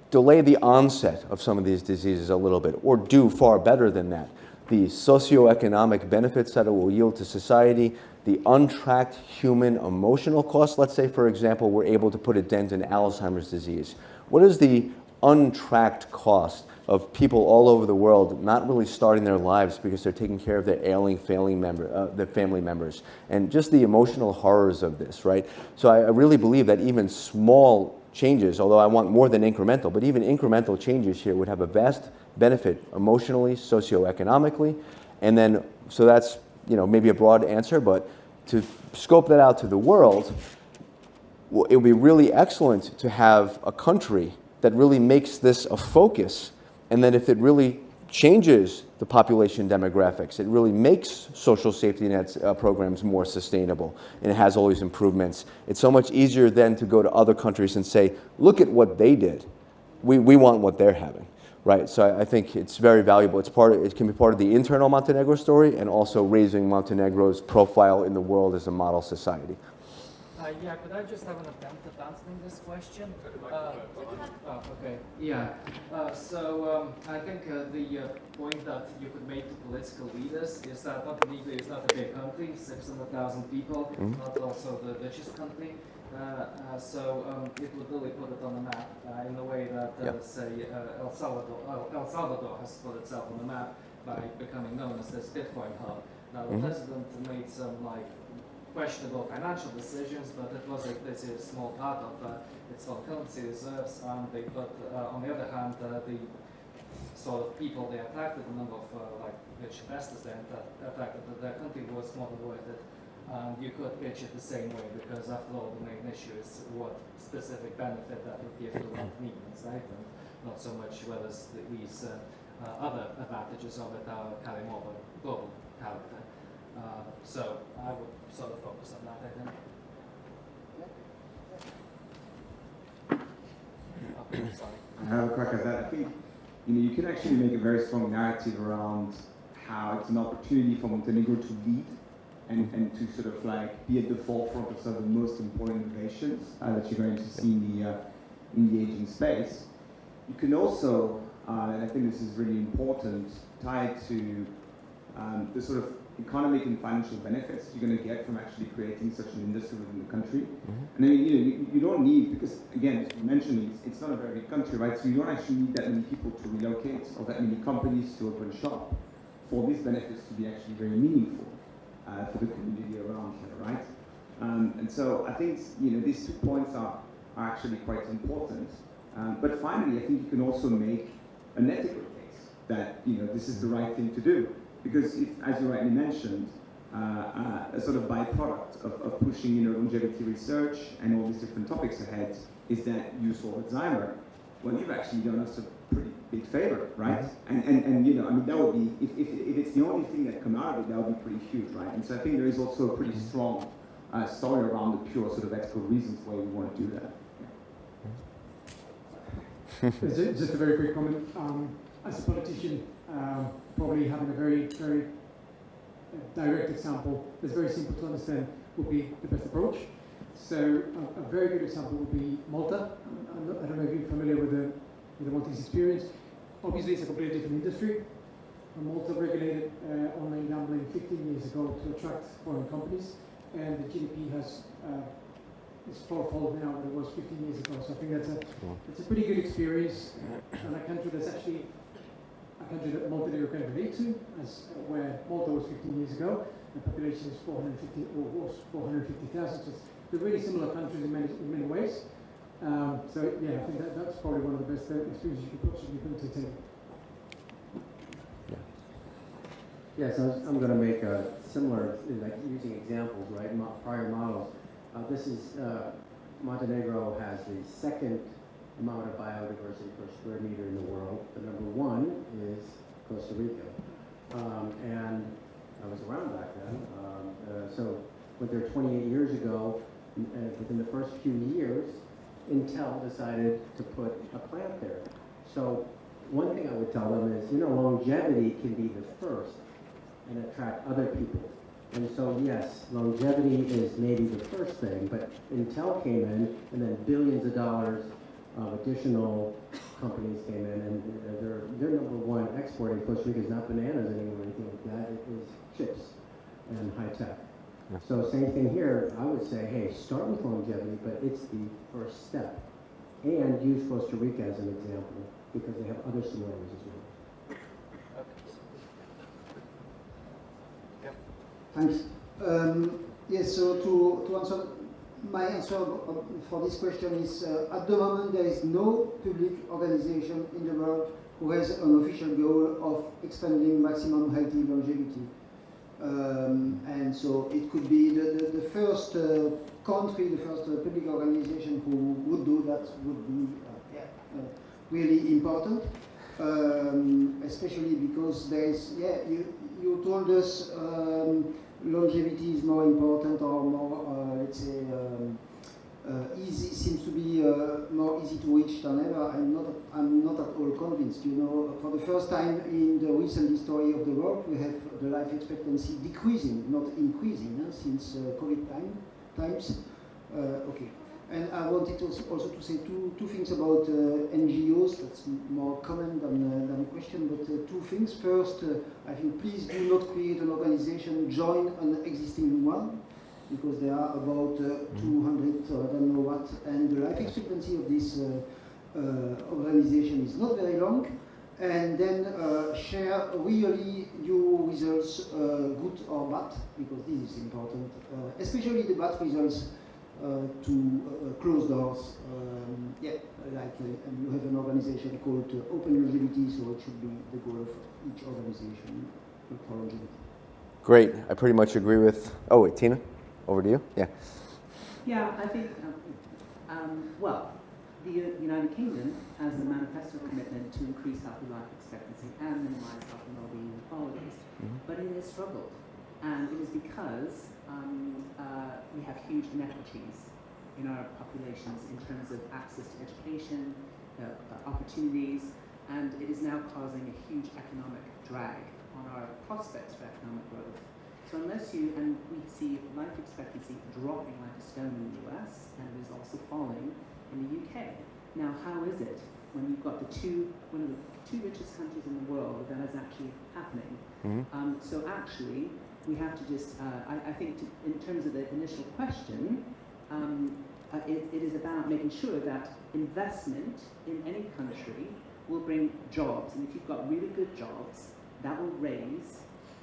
Speaker 3: delay the onset of some of these diseases a little bit, or do far better than that, the socioeconomic benefits that it will yield to society, the untracked human emotional costs. Let's say, for example, we're able to put a dent in Alzheimer's disease. What is the untracked cost of people all over the world not really starting their lives because they're taking care of their ailing family members, and just the emotional horrors of this, right? So I really believe that even small changes, although I want more than incremental, but even incremental changes here would have a vast benefit emotionally, socioeconomically, and then, so that's, you know, maybe a broad answer, but to scope that out to the world, it would be really excellent to have a country that really makes this a focus, and then if it really changes the population demographics, it really makes social safety nets programs more sustainable, and it has all these improvements. It's so much easier then to go to other countries and say, look at what they did. We want what they're having, right? So I think it's very valuable. It can be part of the internal Montenegro story and also raising Montenegro's profile in the world as a model society.
Speaker 11: Yeah, could I just have an attempt at answering this question? Okay. Yeah. I think the point that you could make to political leaders is that Montenegro is not a big country, 600,000 people, not also the richest country. It would really put it on the map in a way that, say, El Salvador has put itself on the map by becoming known as this Bitcoin hub. Now, the president made some questionable financial decisions, but it was this is a small part of its own currency reserves. But on the other hand, the sort of people they attracted, the number of rich investors they attracted, their country was more than worth it. You could pitch it the same way because, after all, the main issue is what specific benefit that would give to Montenegro, right? And not so much whether these other advantages of it are carry more of a global character. So I would sort of focus on that, I think. Sorry.
Speaker 12: I have a crack at that. I think you can actually make a very strong narrative around how it's an opportunity for Montenegro to lead and to sort of be at the forefront of some of the most important innovations that you're going to see in the aging space. You can also, and I think this is really important, tie it to the sort of economic and financial benefits you're going to get from actually creating such an industry within the country. And then you don't need, because again, as you mentioned, it's not a very big country, right? So you don't actually need that many people to relocate or that many companies to open shop for these benefits to be actually very meaningful for the community around here, right? And so I think these 2 points are actually quite important. But finally, I think you can also make an ethical case that this is the right thing to do. Because if, as you rightly mentioned, a sort of byproduct of pushing longevity research and all these different topics ahead is that you solve Alzheimer, well, you've actually done us a pretty big favor, right? And that would be, if it's the only thing that come out of it, that would be pretty huge, right? And so I think there is also a pretty strong story around the pure sort of ethical reasons why we want to do that.
Speaker 13: Just a very quick comment. As a politician, probably having a very, very direct example that's very simple to understand would be the best approach. So a very good example would be Malta. I don't know if you're familiar with the Maltese experience. Obviously, it's a completely different industry. Malta regulated online gambling 15 years ago to attract foreign companies, and the GDP has it's fourfold now than it was 15 years ago. So I think it's a pretty good experience, and a country that's actually a country that Montenegro can relate to, where Malta was 15 years ago. The population is 450,000. So they're really similar countries in many ways. So yeah, I think that's probably one of the best experiences you can put to the table.
Speaker 14: Yes, I'm going to make a similar, using examples, right? Prior models. Montenegro has the second amount of biodiversity per square meter in the world. The number one is Costa Rica. And I was around back then. So went there 28 years ago. Within the first few years, Intel decided to put a plant there. So one thing I would tell them is, longevity can be the first and attract other people. And so yes, longevity is maybe the first thing, but Intel came in, and then billions of dollars of additional companies came in, and their number one export in Costa Rica is not bananas anymore or anything like that. It is chips and high tech. Yeah. So same thing here. I would say, hey, start with longevity, but it's the first step, and use Costa Rica as an example because they have other similarities as well.
Speaker 15: Thanks. Yes, so to answer, my answer for this question is at the moment there is no public organization in the world who has an official goal of expanding maximum healthy longevity. And so it could be the first country, the first public organization who would do that would be really important, especially because there is, you told us longevity is more important or more, let's say, easy, seems to be more easy to reach convinced than ever. I'm not at all convinced. You know, for the first time in the recent history of the world, we have the life expectancy decreasing, not increasing, since COVID times. Okay. And I wanted also to say two things about NGOs. That's more comment than a question, but two things. First, I think please do not create an organization, join an existing one, because there are about 200 or I don't know what, and the life expectancy of this organization is not very long. And then share really your results, good or bad, because this is important, especially the bad results. To close doors, and you have an organization called Open Longevity, so it should be the goal of each organization for longevity.
Speaker 3: Great, I pretty much agree with, oh wait, Tina, over to you, yeah.
Speaker 16: Yeah, I think, well, the United Kingdom has a manifesto commitment to increase healthy life expectancy and minimize health and well-being inequalities, but it has struggled, and it is because we have huge inequities in our populations in terms of access to education, opportunities, and it is now causing a huge economic drag on our prospects for economic growth. So unless and we see life expectancy dropping like a stone in the US, and it is also falling in the UK. Now, how is it when you've got one of the two richest countries in the world that is actually happening? So actually, we have to just, I think in terms of the initial question, it is about making sure that investment in any country will bring jobs. And if you've got really good jobs, that will raise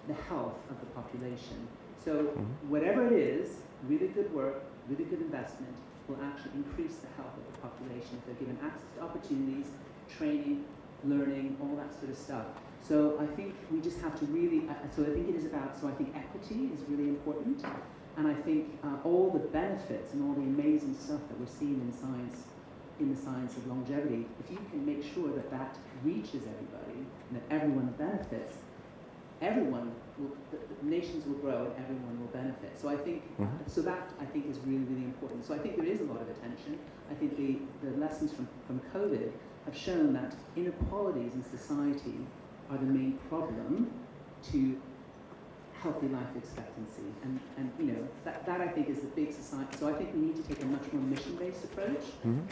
Speaker 16: the health of the population. So whatever it is, really good work, really good investment will actually increase the health of the population if they're given access to opportunities, training, learning, all that sort of stuff. So I think we just have to really, so I think it is about, so I think equity is really important. And I think all the benefits and all the amazing stuff that we're seeing in science, in the science of longevity, if you can make sure that that reaches everybody and that everyone benefits, everyone will, the nations will grow and everyone will benefit. So I think, so that I think is really, really important. So I think there is a lot of attention. I think the lessons from COVID have shown that inequalities in society are the main problem to healthy life expectancy, and you know that I think is the big society. So I think we need to take a much more mission-based approach.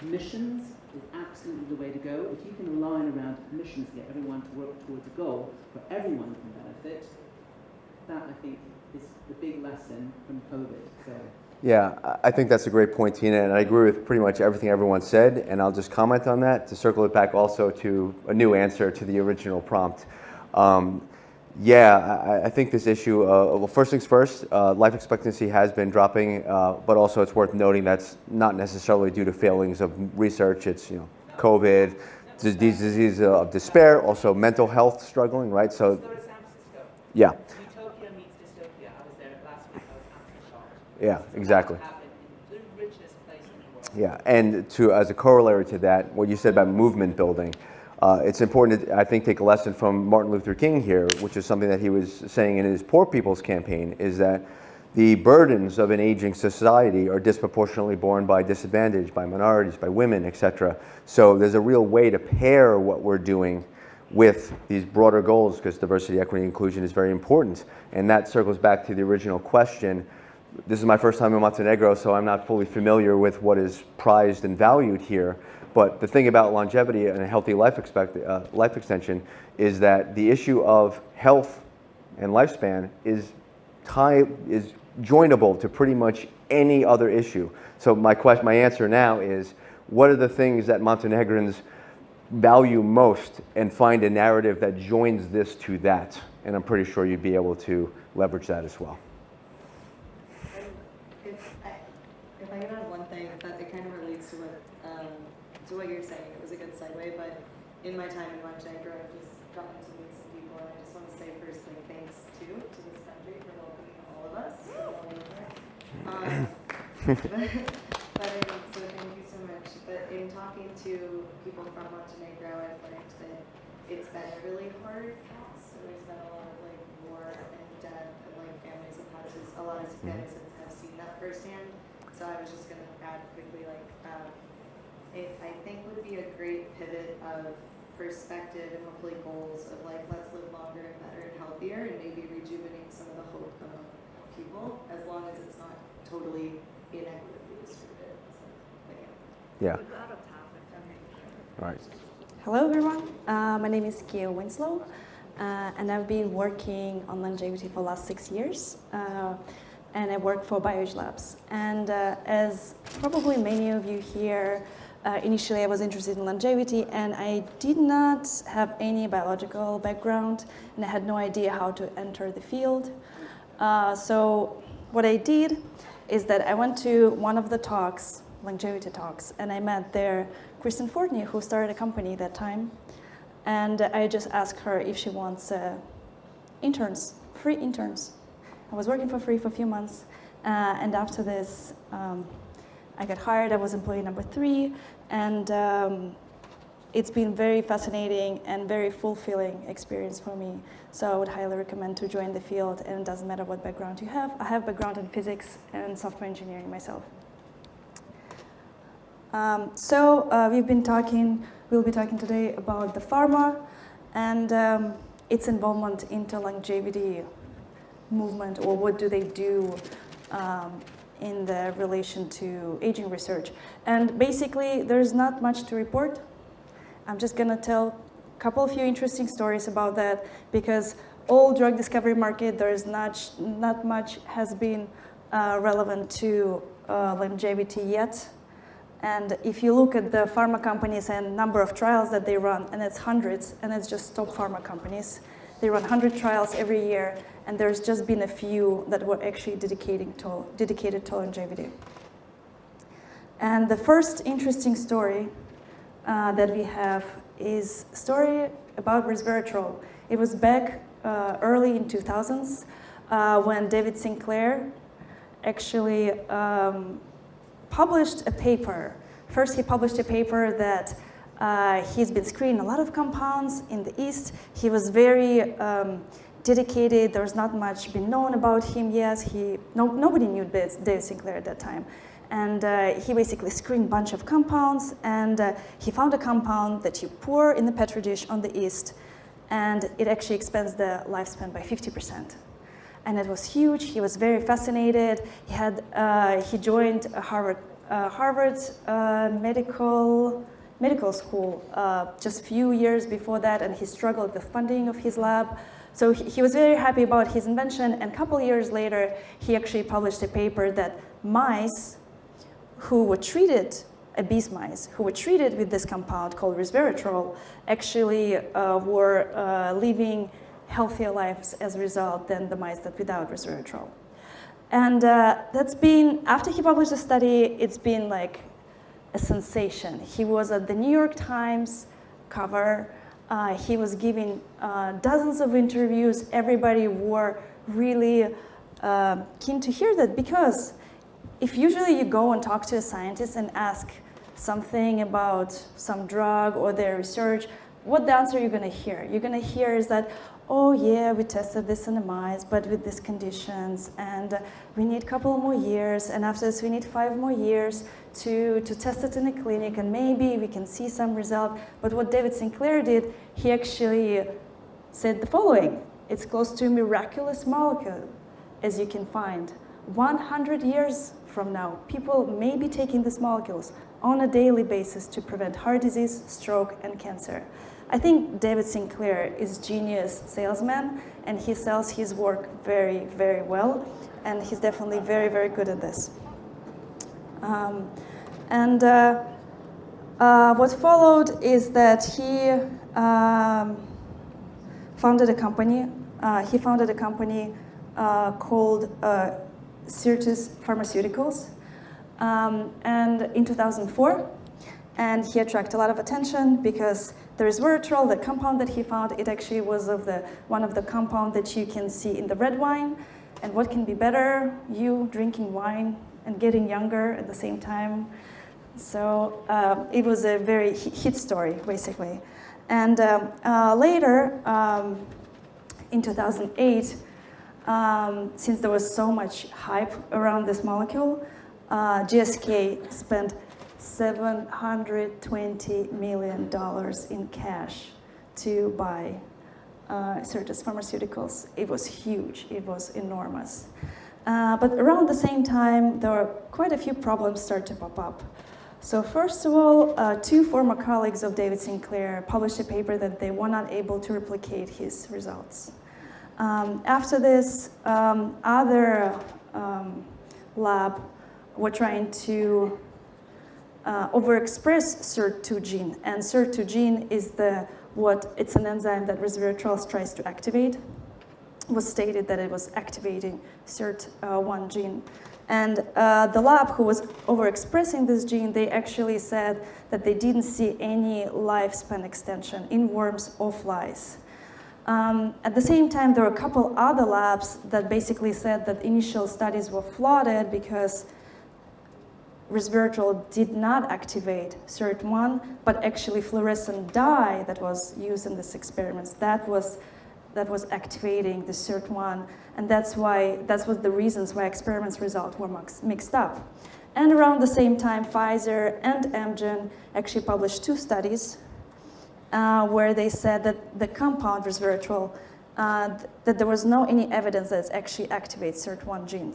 Speaker 16: Missions is absolutely the way to go. If you can align around missions to get everyone to work towards a goal where everyone can benefit, that I think is the big lesson from COVID. So.
Speaker 3: Yeah, I think that's a great point, Tina, and I agree with pretty much everything everyone said, and I'll just comment on that to circle it back also to a new answer to the original prompt. Yeah, I think this issue, well, first things first, life expectancy has been dropping, but also it's worth noting that's not necessarily due to failings of research. It's, you know, COVID, disease of despair, also mental health struggling, right? So, yeah.
Speaker 16: Utopia meets dystopia. I was there last week. I was absolutely shocked.
Speaker 3: Yeah, exactly.
Speaker 16: In the richest place in the world.
Speaker 3: Yeah, and as a corollary to that, what you said about movement building, it's important to, I think, take a lesson from Martin Luther King here, which is something that he was saying in his Poor People's Campaign, is that the burdens of an aging society are disproportionately borne by disadvantaged, by minorities, by women, etc. So there's a real way to pair what we're doing with these broader goals, because diversity, equity, inclusion is very important. And that circles back to the original question. This is my first time in Montenegro, so I'm not fully familiar with what is prized and valued here. But the thing about longevity and a healthy life extension is that the issue of health and lifespan is joinable to pretty much any other issue. So my answer now is, what are the things that Montenegrins value most, and find a narrative that joins this to that? And I'm pretty sure you'd be able to leverage that as well.
Speaker 1: If I can add one thing, that it kind of relates to what you're saying. It was a good segue, but in my time in Montenegro, I've just gotten to meet some people, and I just want to say firstly thanks to this country for welcoming all of us. So thank you so much. But in talking to people from Montenegro, I've learned that it's been a really hard past, and there's been a lot of like war and death, and like families have had a lot of families have seen that firsthand. So I was just going to add quickly, like,
Speaker 17: I think would be a great pivot of perspective and hopefully goals of like, let's live longer and better and healthier, and maybe rejuvenate some of the hope of people, as long as it's not totally inequitably distributed. So,
Speaker 3: Yeah.
Speaker 17: We've got a topic. Okay.
Speaker 3: Right.
Speaker 18: Hello everyone, my name is Kia Winslow, and I've been working on longevity for the last 6 years, and I work for BioAge Labs. And as probably many of you here, initially I was interested in longevity, and I did not have any biological background, and I had no idea how to enter the field. So what I did is that I went to one of the talks, longevity talks, and I met there Kristen Fortney, who started a company that time, and I just asked her if she wants interns, free interns. I was working for free for a few months, and after this, I got hired. I was employee number 3, and it's been very fascinating and very fulfilling experience for me. So I would highly recommend to join the field, and it doesn't matter what background you have. I have background in physics and software engineering myself. We'll be talking today about the Pharma and its involvement into longevity movement, or what do they do in the relation to aging research. And basically, there's not much to report. I'm just gonna tell a couple of few interesting stories about that, because all drug discovery market, there's not much has been relevant to longevity yet. And if you look at the pharma companies and number of trials that they run, and it's hundreds, and it's just top pharma companies. They run 100 trials every year, and there's just been a few that were actually dedicated to longevity. And the first interesting story that we have is a story about resveratrol. It was back early in 2000s when David Sinclair actually published a paper. First, he published a paper that he's been screening a lot of compounds in the East. He was very dedicated. There was not much been known about him yet. Nobody knew David Sinclair at that time. And he basically screened a bunch of compounds, and he found a compound that you pour in the Petri dish on the East, and it actually expands the lifespan by 50%. And it was huge. He was very fascinated. He joined Harvard medical school just a few years before that, and he struggled with funding of his lab. So he was very happy about his invention, and a couple years later, he actually published a paper that mice who were treated, obese mice, who were treated with this compound called resveratrol, actually were living healthier lives as a result than the mice that without resveratrol. And that's been, after he published the study, it's been like a sensation. He was at the New York Times cover. He was giving dozens of interviews. Everybody were really keen to hear that, because if usually you go and talk to a scientist and ask something about some drug or their research, what the answer you're going to hear? You're going to hear is that, oh yeah, we tested this in the mice, but with these conditions, and we need a couple more years, and after this we need 5 more years to test it in a clinic, and maybe we can see some result. But what David Sinclair did, he actually said the following: it's close to a miraculous molecule, as you can find. 100 years from now, people may be taking these molecules on a daily basis to prevent heart disease, stroke, and cancer. I think David Sinclair is a genius salesman, and he sells his work very, very well, and he's definitely very, very good at this. What followed is that he founded a company. Called Certis Pharmaceuticals, and in 2004, and he attracted a lot of attention because the resveratrol, the compound that he found, it actually was one of the compounds that you can see in the red wine. And what can be better? You drinking wine and getting younger at the same time. So it was a very hit story, basically. And later, in 2008, since there was so much hype around this molecule, GSK spent $720 million in cash to buy Certis Pharmaceuticals. It was huge, it was enormous. But around the same time, there were quite a few problems start to pop up. So first of all, two former colleagues of David Sinclair published a paper that they were not able to replicate his results. After this, other lab were trying to overexpress SIRT2 gene, and SIRT2 gene is it's an enzyme that resveratrol tries to activate. It was stated that it was activating SIRT1 gene. And the lab who was overexpressing this gene, they actually said that they didn't see any lifespan extension in worms or flies. At the same time, there were a couple other labs that basically said that initial studies were flawed because resveratrol did not activate SIRT1, but actually fluorescent dye that was used in these experiments, that was activating the SIRT1, and that was the reasons why experiments results were mixed up. And around the same time, Pfizer and Amgen actually published two studies where they said that the compound resveratrol, that there was no any evidence that it actually activates SIRT1 gene.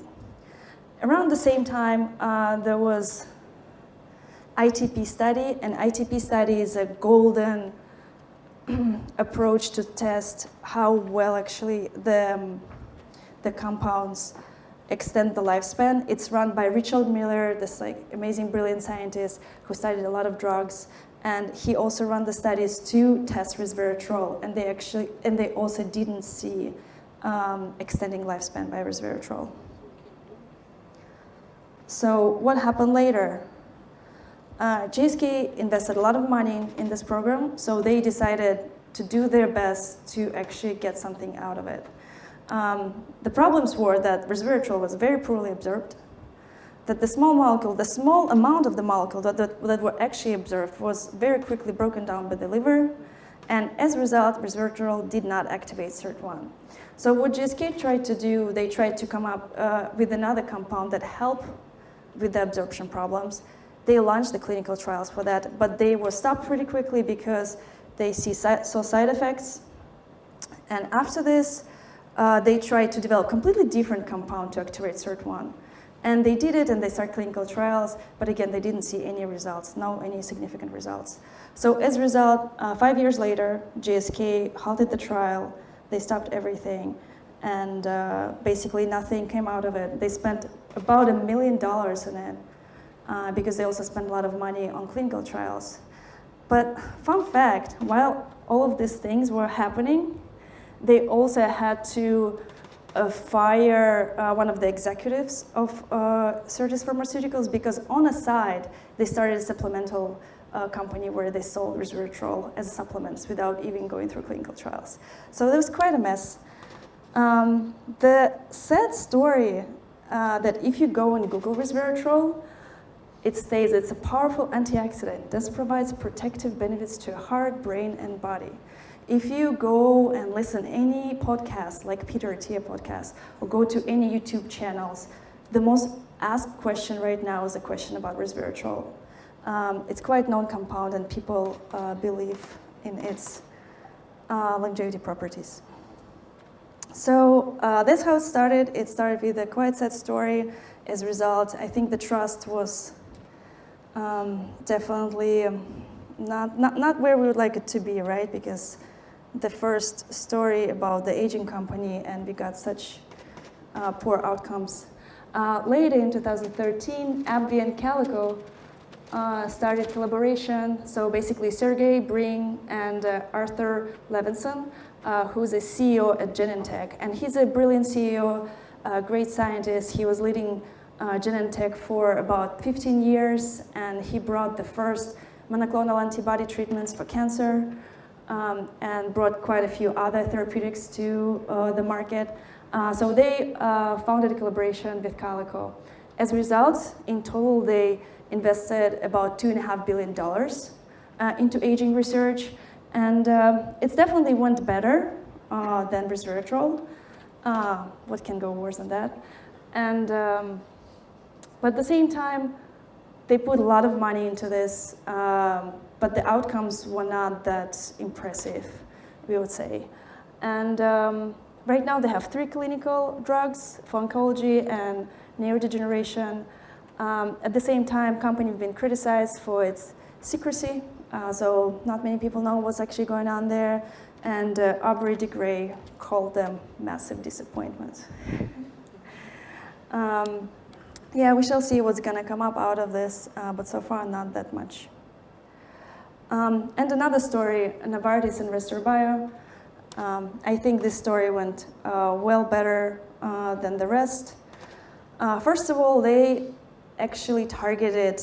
Speaker 18: Around the same time, there was ITP study, and ITP study is a golden approach to test how well actually the compounds extend the lifespan. It's run by Richard Miller, this amazing, brilliant scientist who studied a lot of drugs, and he also ran the studies to test resveratrol, and they also didn't see extending lifespan by resveratrol. So what happened later? GSK invested a lot of money in this program, so they decided to do their best to actually get something out of it. The problems were that resveratrol was very poorly observed, that the small amount of the molecule that were actually observed was very quickly broken down by the liver, and as a result, resveratrol did not activate SIRT1. So what GSK tried to do, they tried to come up with another compound that helped with the absorption problems. They launched the clinical trials for that, but they were stopped pretty quickly because they saw side effects. And after this, they tried to develop a completely different compound to activate SIRT1. And they did it, and they started clinical trials, but again, they didn't see any results, any significant results. So as a result, 5 years later, GSK halted the trial, they stopped everything, and basically nothing came out of it. They spent about $1 million in it, because they also spent a lot of money on clinical trials. But fun fact, while all of these things were happening, they also had to fire one of the executives of Certis Pharmaceuticals, because on the side, they started a supplemental company where they sold resveratrol as supplements without even going through clinical trials. So there was quite a mess. The sad story that if you go and Google resveratrol, it states it's a powerful antioxidant. This provides protective benefits to your heart, brain, and body. If you go and listen any podcast, like Peter Attia podcast, or go to any YouTube channels, the most asked question right now is a question about resveratrol. It's quite known compound, and people believe in its longevity properties. So that's how it started. It started with a quite sad story. As a result, I think the trust was definitely not where we would like it to be, right? Because the first story about the aging company, and we got such poor outcomes. Later in 2013, AbbVie and Calico started collaboration. So basically, Sergey Brin and Arthur Levinson, who's a CEO at Genentech, and he's a brilliant CEO, a great scientist. He was leading Genentech for about 15 years, and he brought the first monoclonal antibody treatments for cancer, and brought quite a few other therapeutics to the market. So they founded a collaboration with Calico. As a result, in total, they invested about $2.5 billion into aging research, and it's definitely went better than resveratrol. What can go worse than that? And but at the same time, they put a lot of money into this, but the outcomes were not that impressive, we would say. And right now they have 3 clinical drugs for oncology and neurodegeneration. At the same time, company have been criticized for its secrecy, so not many people know what's actually going on there. And Aubrey de Grey called them massive disappointments. Yeah, we shall see what's going to come up out of this, but so far not that much. And another story, Novartis and Restore Bio. I think this story went well better than the rest. First of all, they actually targeted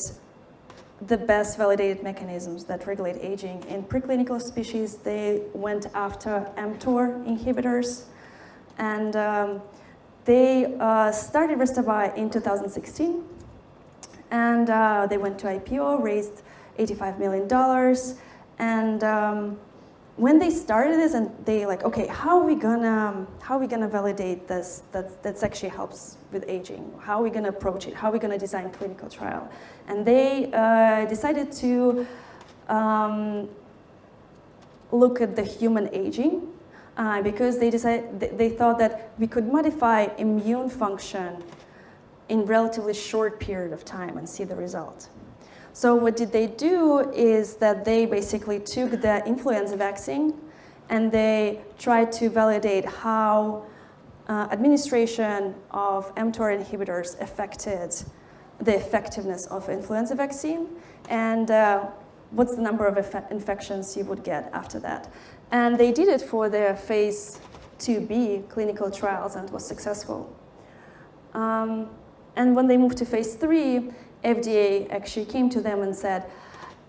Speaker 18: the best validated mechanisms that regulate aging. In preclinical species, they went after mTOR inhibitors, and they started Restore Bio in 2016, and they went to IPO, raised $85 million, and when they started this, and they like, okay, how are we gonna validate this? That actually helps with aging. How are we gonna approach it? How are we gonna design clinical trial? And they decided to look at the human aging because they thought that we could modify immune function in relatively short period of time and see the result. So what did they do is that they basically took the influenza vaccine and they tried to validate how administration of mTOR inhibitors affected the effectiveness of influenza vaccine and what's the number of infections you would get after that. And they did it for their phase 2B clinical trials and was successful. And when they moved to phase 3, FDA actually came to them and said,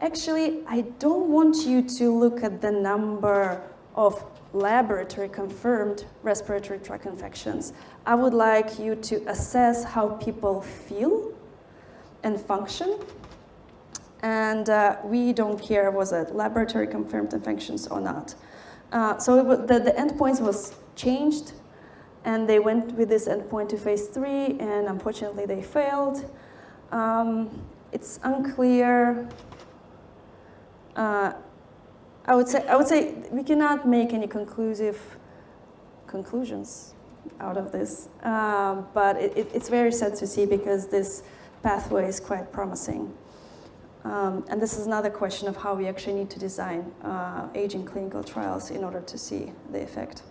Speaker 18: actually, I don't want you to look at the number of laboratory confirmed respiratory tract infections. I would like you to assess how people feel and function. And we don't care was it laboratory confirmed infections or not. So the endpoints was changed, and they went with this endpoint to phase 3, and unfortunately they failed. It's unclear. I would say we cannot make any conclusive conclusions out of this, but it's very sad to see because this pathway is quite promising. And this is another question of how we actually need to design aging clinical trials in order to see the effect.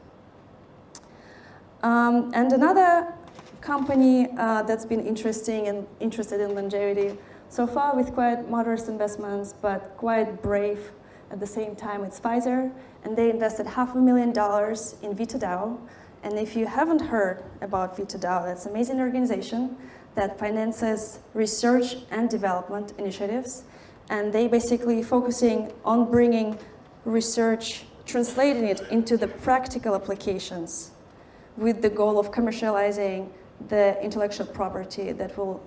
Speaker 18: And another company that's been interested in longevity so far with quite modest investments, but quite brave at the same time, it's Pfizer, and they invested $500,000 in VitaDAO. And if you haven't heard about VitaDAO, that's an amazing organization that finances research and development initiatives. And they basically focusing on bringing research, translating it into the practical applications with the goal of commercializing the intellectual property that will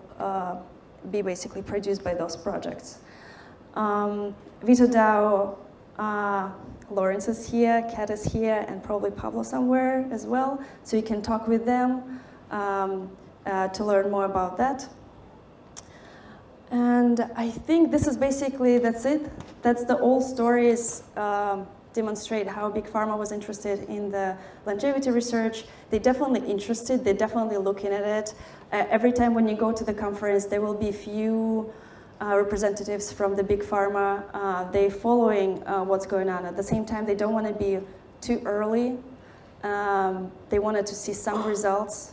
Speaker 18: be basically produced by those projects. VitaDAO, Lawrence is here, Cat is here, and probably Pablo somewhere as well. So you can talk with them to learn more about that. And I think this is basically, that's it. That's the all stories demonstrate how Big Pharma was interested in the longevity research. They're definitely interested, they're definitely looking at it. Every time when you go to the conference, there will be few representatives from the Big Pharma. They're following what's going on. At the same time, they don't want to be too early. They wanted to see some results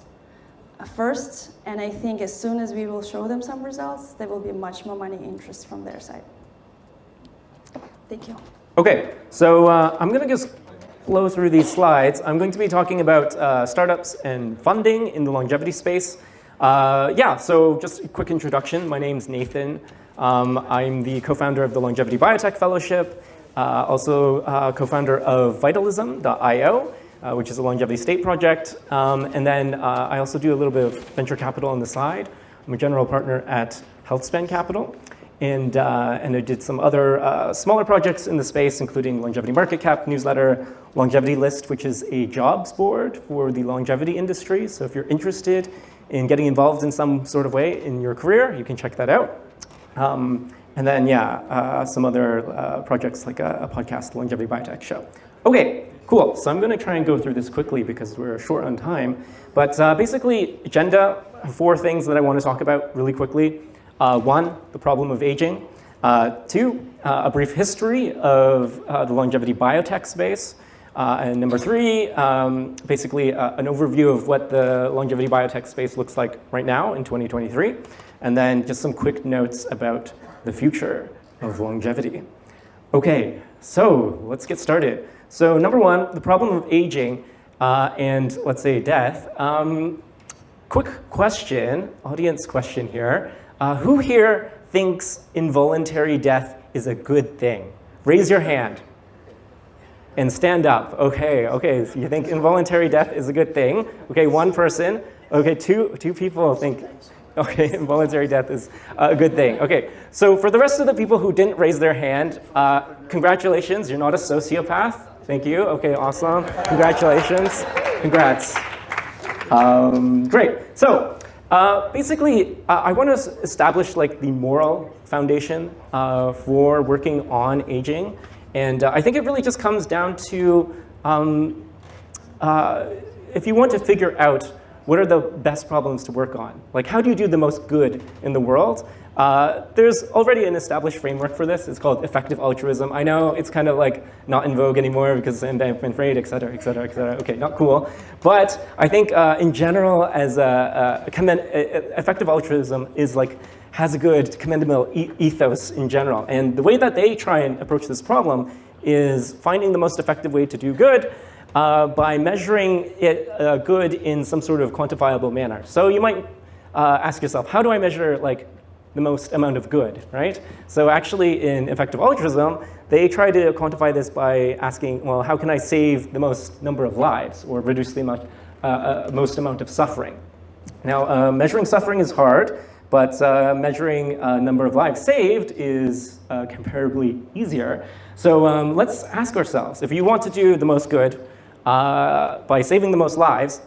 Speaker 18: first, and I think as soon as we will show them some results, there will be much more money interest from their side. Thank you.
Speaker 19: Okay, so I'm going to just blow through these slides. I'm going to be talking about startups and funding in the longevity space. So just a quick introduction. My name's Nathan. I'm the co-founder of the Longevity Biotech Fellowship, also co-founder of Vitalism.io, which is a longevity state project. And then I also do a little bit of venture capital on the side. I'm a general partner at HealthSpan Capital. And I did some other smaller projects in the space, including Longevity Market Cap newsletter, Longevity List, which is a jobs board for the longevity industry. So if you're interested in getting involved in some sort of way in your career, you can check that out. And then, some other projects like a podcast, Longevity Biotech Show. Okay, cool. So I'm going to try and go through this quickly because we're short on time. But basically, agenda, 4 things that I want to talk about really quickly. 1, the problem of aging. 2, a brief history of the longevity biotech space. And number 3, basically an overview of what the longevity biotech space looks like right now in 2023. And then just some quick notes about the future of longevity. Okay, so let's get started. So number 1, the problem of aging and let's say death. Quick question, audience question here. Who here thinks involuntary death is a good thing? Raise your hand and stand up. Okay, so you think involuntary death is a good thing. Okay, 1 person. Okay, two people think, okay, involuntary death is a good thing. Okay, so for the rest of the people who didn't raise their hand, congratulations, you're not a sociopath. Thank you. Okay, awesome. Congratulations. Congrats. Great. So basically, I want to establish like the moral foundation for working on aging. And I think it really just comes down to if you want to figure out what are the best problems to work on, like how do you do the most good in the world? There's already an established framework for this. It's called effective altruism. I know it's kind of like not in vogue anymore because of embankment rate, et cetera, et cetera, et cetera. Okay, not cool. But I think in general, as effective altruism is like has a good commendable ethos in general. And the way that they try and approach this problem is finding the most effective way to do good by measuring it good in some sort of quantifiable manner. So you might ask yourself, how do I measure like the most amount of good, right? So actually in effective altruism, they try to quantify this by asking, well, how can I save the most number of lives or reduce the most amount of suffering? Now, measuring suffering is hard, but measuring number of lives saved is comparably easier. So let's ask ourselves, if you want to do the most good by saving the most lives,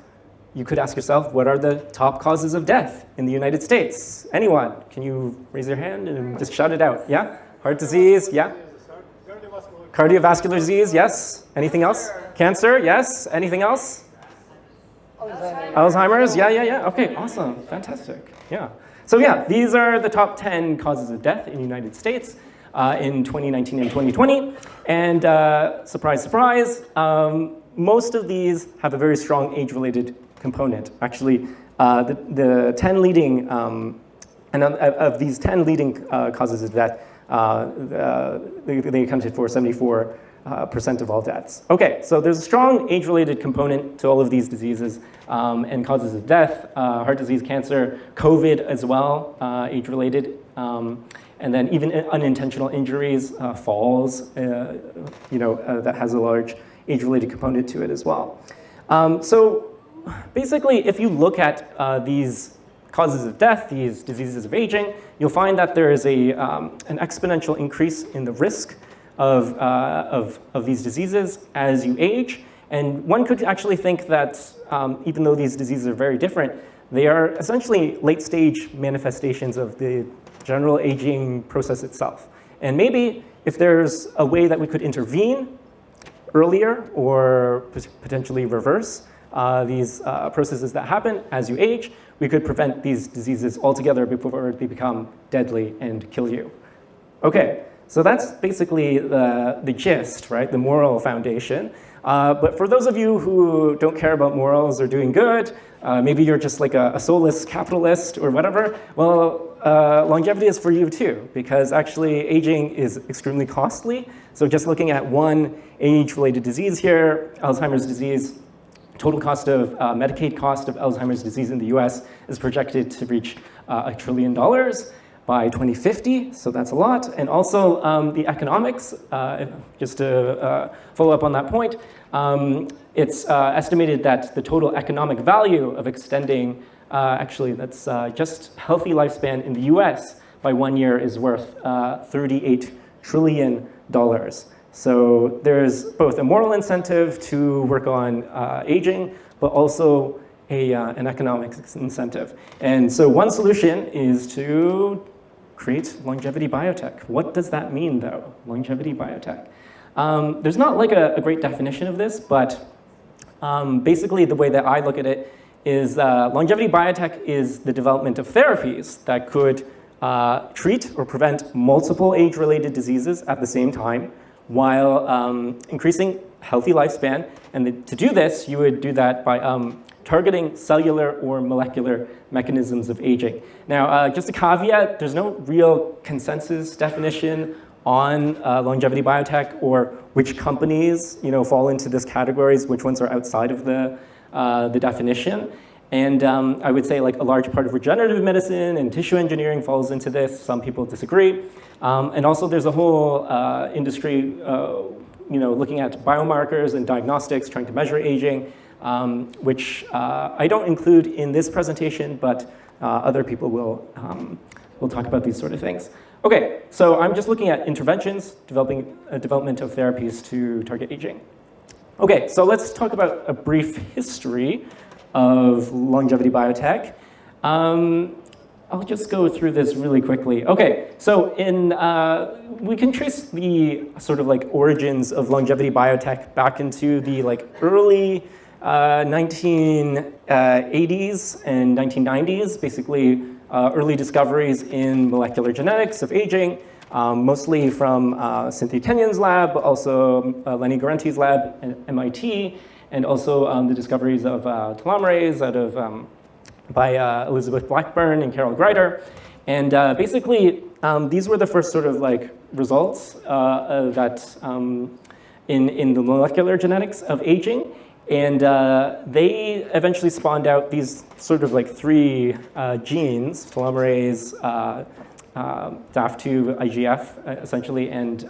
Speaker 19: you could ask yourself, what are the top causes of death in the United States? Anyone? Can you raise your hand and just shout it out? Yeah? Heart disease? Yeah? Cardiovascular disease? Yes? Anything else? Cancer? Yes? Anything else? Alzheimer's? Yeah. Okay, awesome. Fantastic. Yeah. So yeah, these are the top 10 causes of death in the United States in 2019 and 2020. And surprise, surprise, most of these have a very strong age-related component. Actually, the 10 leading, and of these 10 leading causes of death, they accounted for 74% of all deaths. Okay, so there's a strong age-related component to all of these diseases and causes of death, heart disease, cancer, COVID as well, age-related, and then even unintentional injuries, falls, that has a large age-related component to it as well. So basically, if you look at these causes of death, these diseases of aging, you'll find that there is an exponential increase in the risk of these diseases as you age. And one could actually think that even though these diseases are very different, they are essentially late-stage manifestations of the general aging process itself. And maybe if there's a way that we could intervene earlier or potentially reverse these processes that happen as you age, we could prevent these diseases altogether before they become deadly and kill you. Okay, so that's basically the gist, right? The moral foundation. But for those of you who don't care about morals or doing good, maybe you're just like a soulless capitalist or whatever, well, longevity is for you too, because actually aging is extremely costly. So just looking at one age-related disease here, Alzheimer's disease, total cost of Medicaid cost of Alzheimer's disease in the US is projected to reach $1 trillion by 2050, so that's a lot. And also the economics, just to follow up on that point, it's estimated that the total economic value of extending, actually that's just healthy lifespan in the US by 1 year is worth $38 trillion. So there's both a moral incentive to work on aging, but also an economic incentive. And so one solution is to create longevity biotech. What does that mean, though, longevity biotech? There's not like a great definition of this, but basically the way that I look at it is longevity biotech is the development of therapies that could treat or prevent multiple age-related diseases at the same time while increasing healthy lifespan. And to do this, you would do that by targeting cellular or molecular mechanisms of aging. Now, just a caveat, there's no real consensus definition on longevity biotech or which companies fall into this categories, which ones are outside of the definition. And I would say like a large part of regenerative medicine and tissue engineering falls into this. Some people disagree. And also there's a whole industry looking at biomarkers and diagnostics, trying to measure aging, which I don't include in this presentation, but other people will talk about these sort of things. Okay, so I'm just looking at interventions, development of therapies to target aging. Okay, so let's talk about a brief history of longevity biotech. I'll just go through this really quickly. Okay, so we can trace the sort of like origins of longevity biotech back into the like early 1980s and 1990s, basically early discoveries in molecular genetics of aging, mostly from Cynthia Kenyon's lab, but also Lenny Guarenti's lab at MIT, and also the discoveries of telomerase by Elizabeth Blackburn and Carol Greider. And basically, these were the first sort of like results that in the molecular genetics of aging. And they eventually spawned out these sort of like three genes, telomerase, DAF2, IGF, essentially, and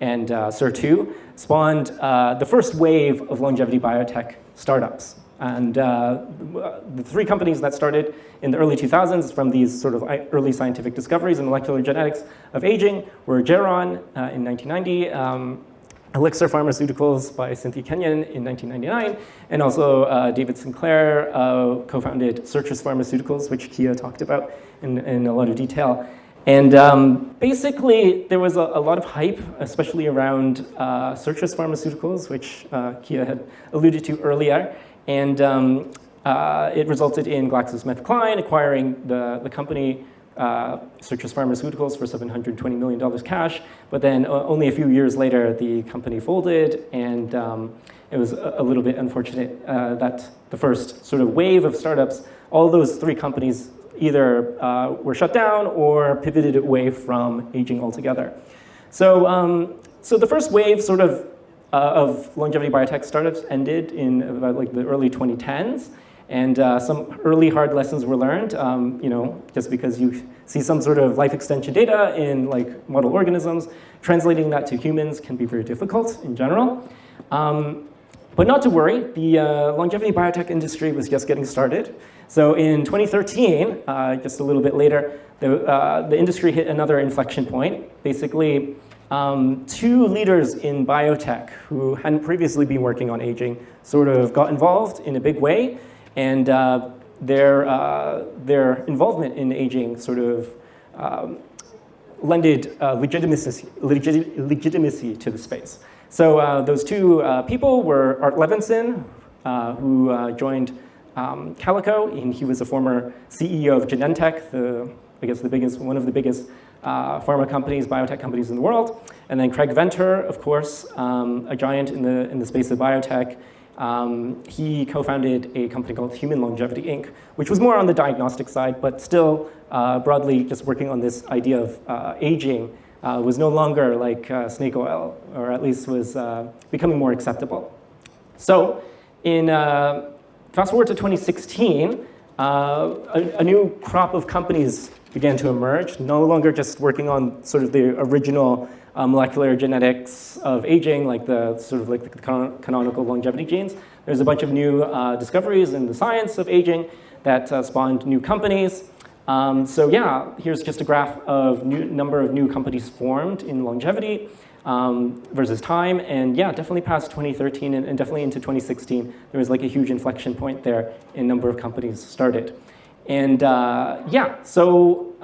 Speaker 19: SIR2, spawned the first wave of longevity biotech startups. And the three companies that started in the early 2000s from these sort of early scientific discoveries in molecular genetics of aging were Geron in 1990, Elixir Pharmaceuticals by Cynthia Kenyon in 1999, and also David Sinclair co-founded Circus Pharmaceuticals, which Kia talked about in a lot of detail. And basically, there was a lot of hype, especially around Circus Pharmaceuticals, which Kia had alluded to earlier. And it resulted in GlaxoSmithKline acquiring the company Circus Pharmaceuticals for $720 million cash. But then only a few years later, the company folded. And it was a little bit unfortunate that the first sort of wave of startups, all those three companies either were shut down or pivoted away from aging altogether. So the first wave sort of longevity biotech startups ended in about like the early 2010s, and some early hard lessons were learned. Just because you see some sort of life extension data in like model organisms, translating that to humans can be very difficult in general. But not to worry, the longevity biotech industry was just getting started. So in 2013, just a little bit later, the industry hit another inflection point. Basically, two leaders in biotech who hadn't previously been working on aging sort of got involved in a big way, and their involvement in aging sort of lended legitimacy to the space. So those two people were Art Levinson, who joined Calico, and he was a former CEO of Genentech, one of the biggest pharma companies, biotech companies in the world. And then Craig Venter, of course, a giant in the space of biotech. He co-founded a company called Human Longevity Inc., which was more on the diagnostic side, but still broadly just working on this idea of aging. Was no longer like snake oil, or at least was becoming more acceptable. So fast forward to 2016, a new crop of companies began to emerge, no longer just working on sort of the original molecular genetics of aging, like the canonical longevity genes. There's a bunch of new discoveries in the science of aging that spawned new companies. So yeah, here's just a graph of number of new companies formed in longevity versus time. And yeah, definitely past 2013 and definitely into 2016, there was like a huge inflection point there in number of companies started. And yeah, so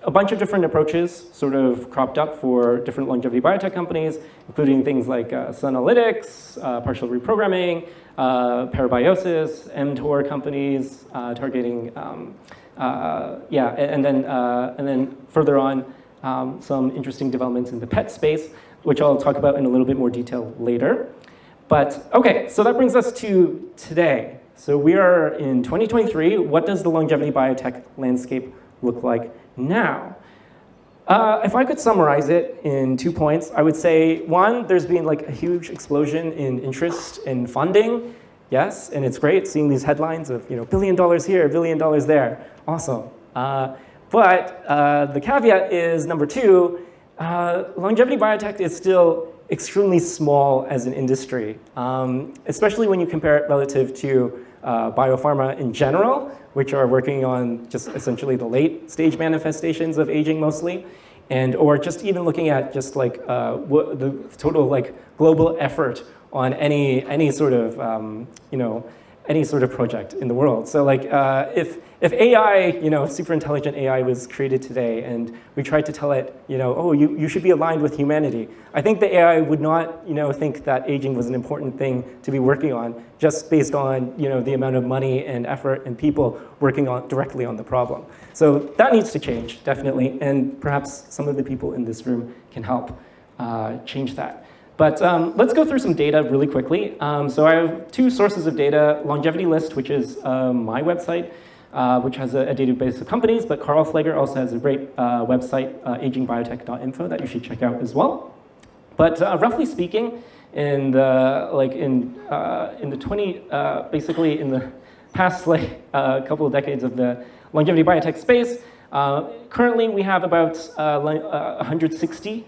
Speaker 19: a bunch of different approaches sort of cropped up for different longevity biotech companies, including things like Sunalytics, partial reprogramming, parabiosis, mTOR companies targeting, yeah, and then further on, some interesting developments in the PET space, which I'll talk about in a little bit more detail later. But okay, so that brings us to today. So we are in 2023. What does the longevity biotech landscape look like now? If I could summarize it in 2 points, I would say, one, there's been like a huge explosion in interest in funding. Yes, and it's great seeing these headlines of, $1 billion here, $1 billion there. Awesome. But the caveat is, number two, longevity biotech is still extremely small as an industry, especially when you compare it relative to biopharma in general, which are working on just essentially the late stage manifestations of aging mostly, or just even looking at just like the total like global effort on any sort of any sort of project in the world. So like if AI, super intelligent AI was created today and we tried to tell it, oh, you should be aligned with humanity, I think the AI would not, think that aging was an important thing to be working on just based on, the amount of money and effort and people working on directly on the problem. So that needs to change, definitely, and perhaps some of the people in this room can help change that. But let's go through some data really quickly. So I have two sources of data, Longevity List, which is my website, which has a database of companies, but Carl Fleger also has a great website, agingbiotech.info, that you should check out as well. But roughly speaking, in the basically in the past couple of decades of the longevity biotech space, currently we have about 160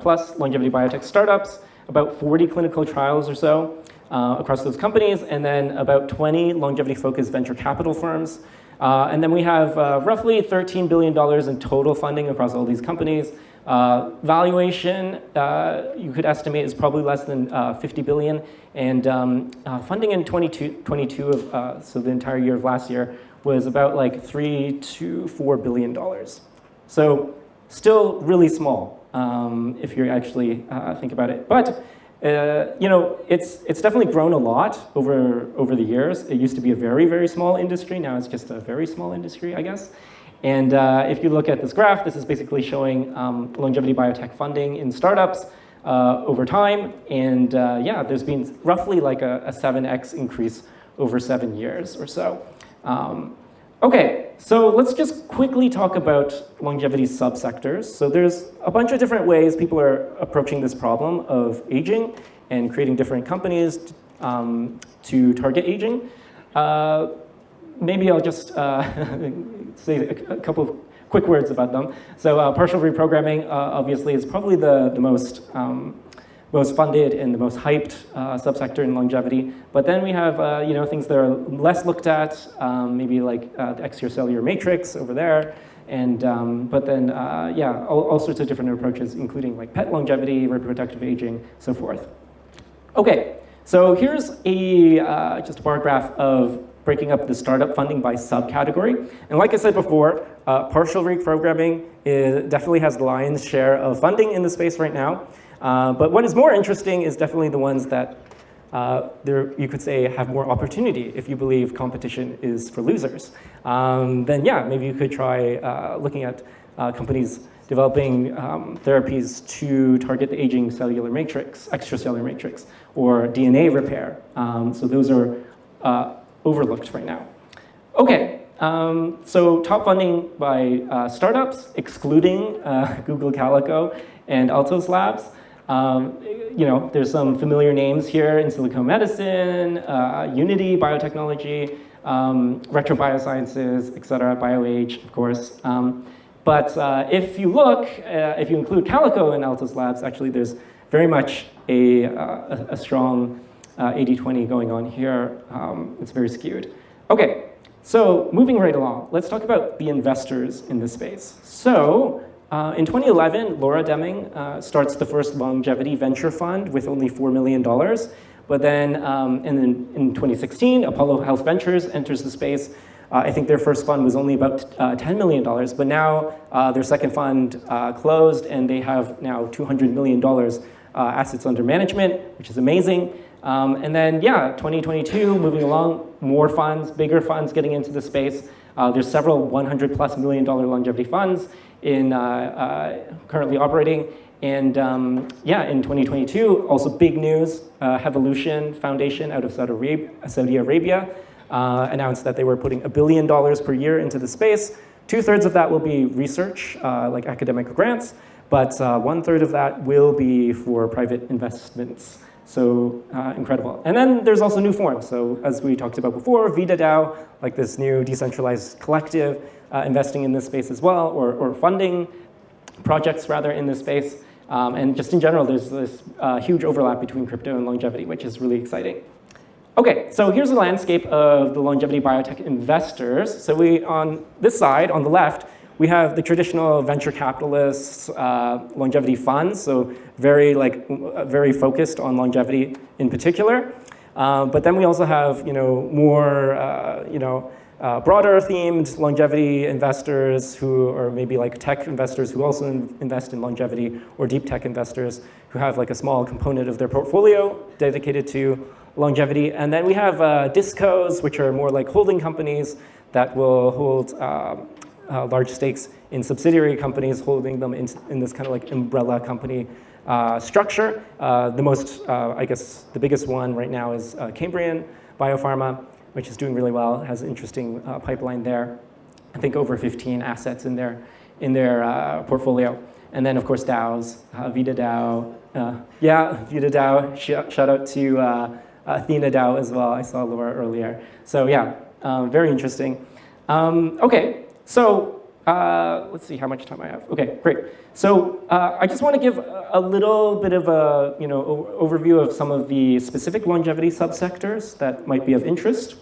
Speaker 19: plus longevity biotech startups, about 40 clinical trials or so across those companies, and then about 20 longevity-focused venture capital firms. And then we have roughly $13 billion in total funding across all these companies. Valuation, you could estimate, is probably less than 50 billion. And funding in 2022, so the entire year of last year, was about like $3 to $4 billion. So still really small. If you actually think about it. But it's definitely grown a lot over the years. It used to be a very, very small industry. Now it's just a very small industry, I guess. And if you look at this graph, this is basically showing longevity biotech funding in startups over time. And yeah, there's been roughly like a 7x increase over 7 years or so. Okay, so let's just quickly talk about longevity subsectors. So there's a bunch of different ways people are approaching this problem of aging and creating different companies to target aging. Maybe I'll just say a couple of quick words about them. So partial reprogramming obviously is probably the most funded and the most hyped subsector in longevity. But then we have things that are less looked at, maybe like the extracellular matrix over there, and but then yeah, all sorts of different approaches, including like pet longevity, reproductive aging, so forth. Okay, so here's just a bar graph of breaking up the startup funding by subcategory. And like I said before, partial reprogramming definitely has the lion's share of funding in the space right now. But what is more interesting is definitely the ones that you could say have more opportunity if you believe competition is for losers. Then yeah, maybe you could try looking at companies developing therapies to target the aging cellular matrix, extracellular matrix, or DNA repair. So those are overlooked right now. Okay, so top funding by startups, excluding Google Calico and Altos Labs. There's some familiar names here in silico medicine, Unity Biotechnology, Retro Biosciences, et cetera, BioAge, of course. But if you look, if you include Calico and Altos Labs, actually there's very much a strong 80-20 going on here. It's very skewed. Okay, so moving right along, let's talk about the investors in this space. So in 2011, Laura Deming starts the first longevity venture fund with only $4 million. But then, in 2016, Apollo Health Ventures enters the space I think their first fund was only about $10 million, but now their second fund closed, and they have now $200 million assets under management, which is amazing. And then, yeah, 2022, moving along, more funds, bigger funds getting into the space. There's several $100+ million longevity funds currently operating. And yeah, in 2022, also big news, Hevolution Foundation out of Saudi Arabia announced that they were putting $1 billion per year into the space. 2/3 of that will be research, like academic grants, but 1/3 of that will be for private investments. So incredible. And then there's also new forms. So as we talked about before, VitaDAO, like this new decentralized collective, investing in this space as well, or funding projects rather in this space. And just in general, there's this huge overlap between crypto and longevity, which is really exciting. Okay, so here's the landscape of the longevity biotech investors. So on this side, on the left, we have the traditional venture capitalists, longevity funds, so very focused on longevity in particular. But then we also have more broader themed longevity investors who are maybe like tech investors who also invest in longevity, or deep tech investors who have like a small component of their portfolio dedicated to longevity. And then we have discos, which are more like holding companies that will hold large stakes in subsidiary companies, holding them in this kind of like umbrella company structure. The most, I guess, the biggest one right now is Cambrian Biopharma, which is doing really well, has an interesting pipeline there. I think over 15 assets in their portfolio. And then, of course, DAOs, VitaDAO. Yeah, VitaDAO, shout out to AthenaDAO as well. I saw Laura earlier. So yeah, very interesting. Okay, so let's see how much time I have. Okay, great. So I just want to give a little bit of a overview of some of the specific longevity subsectors that might be of interest.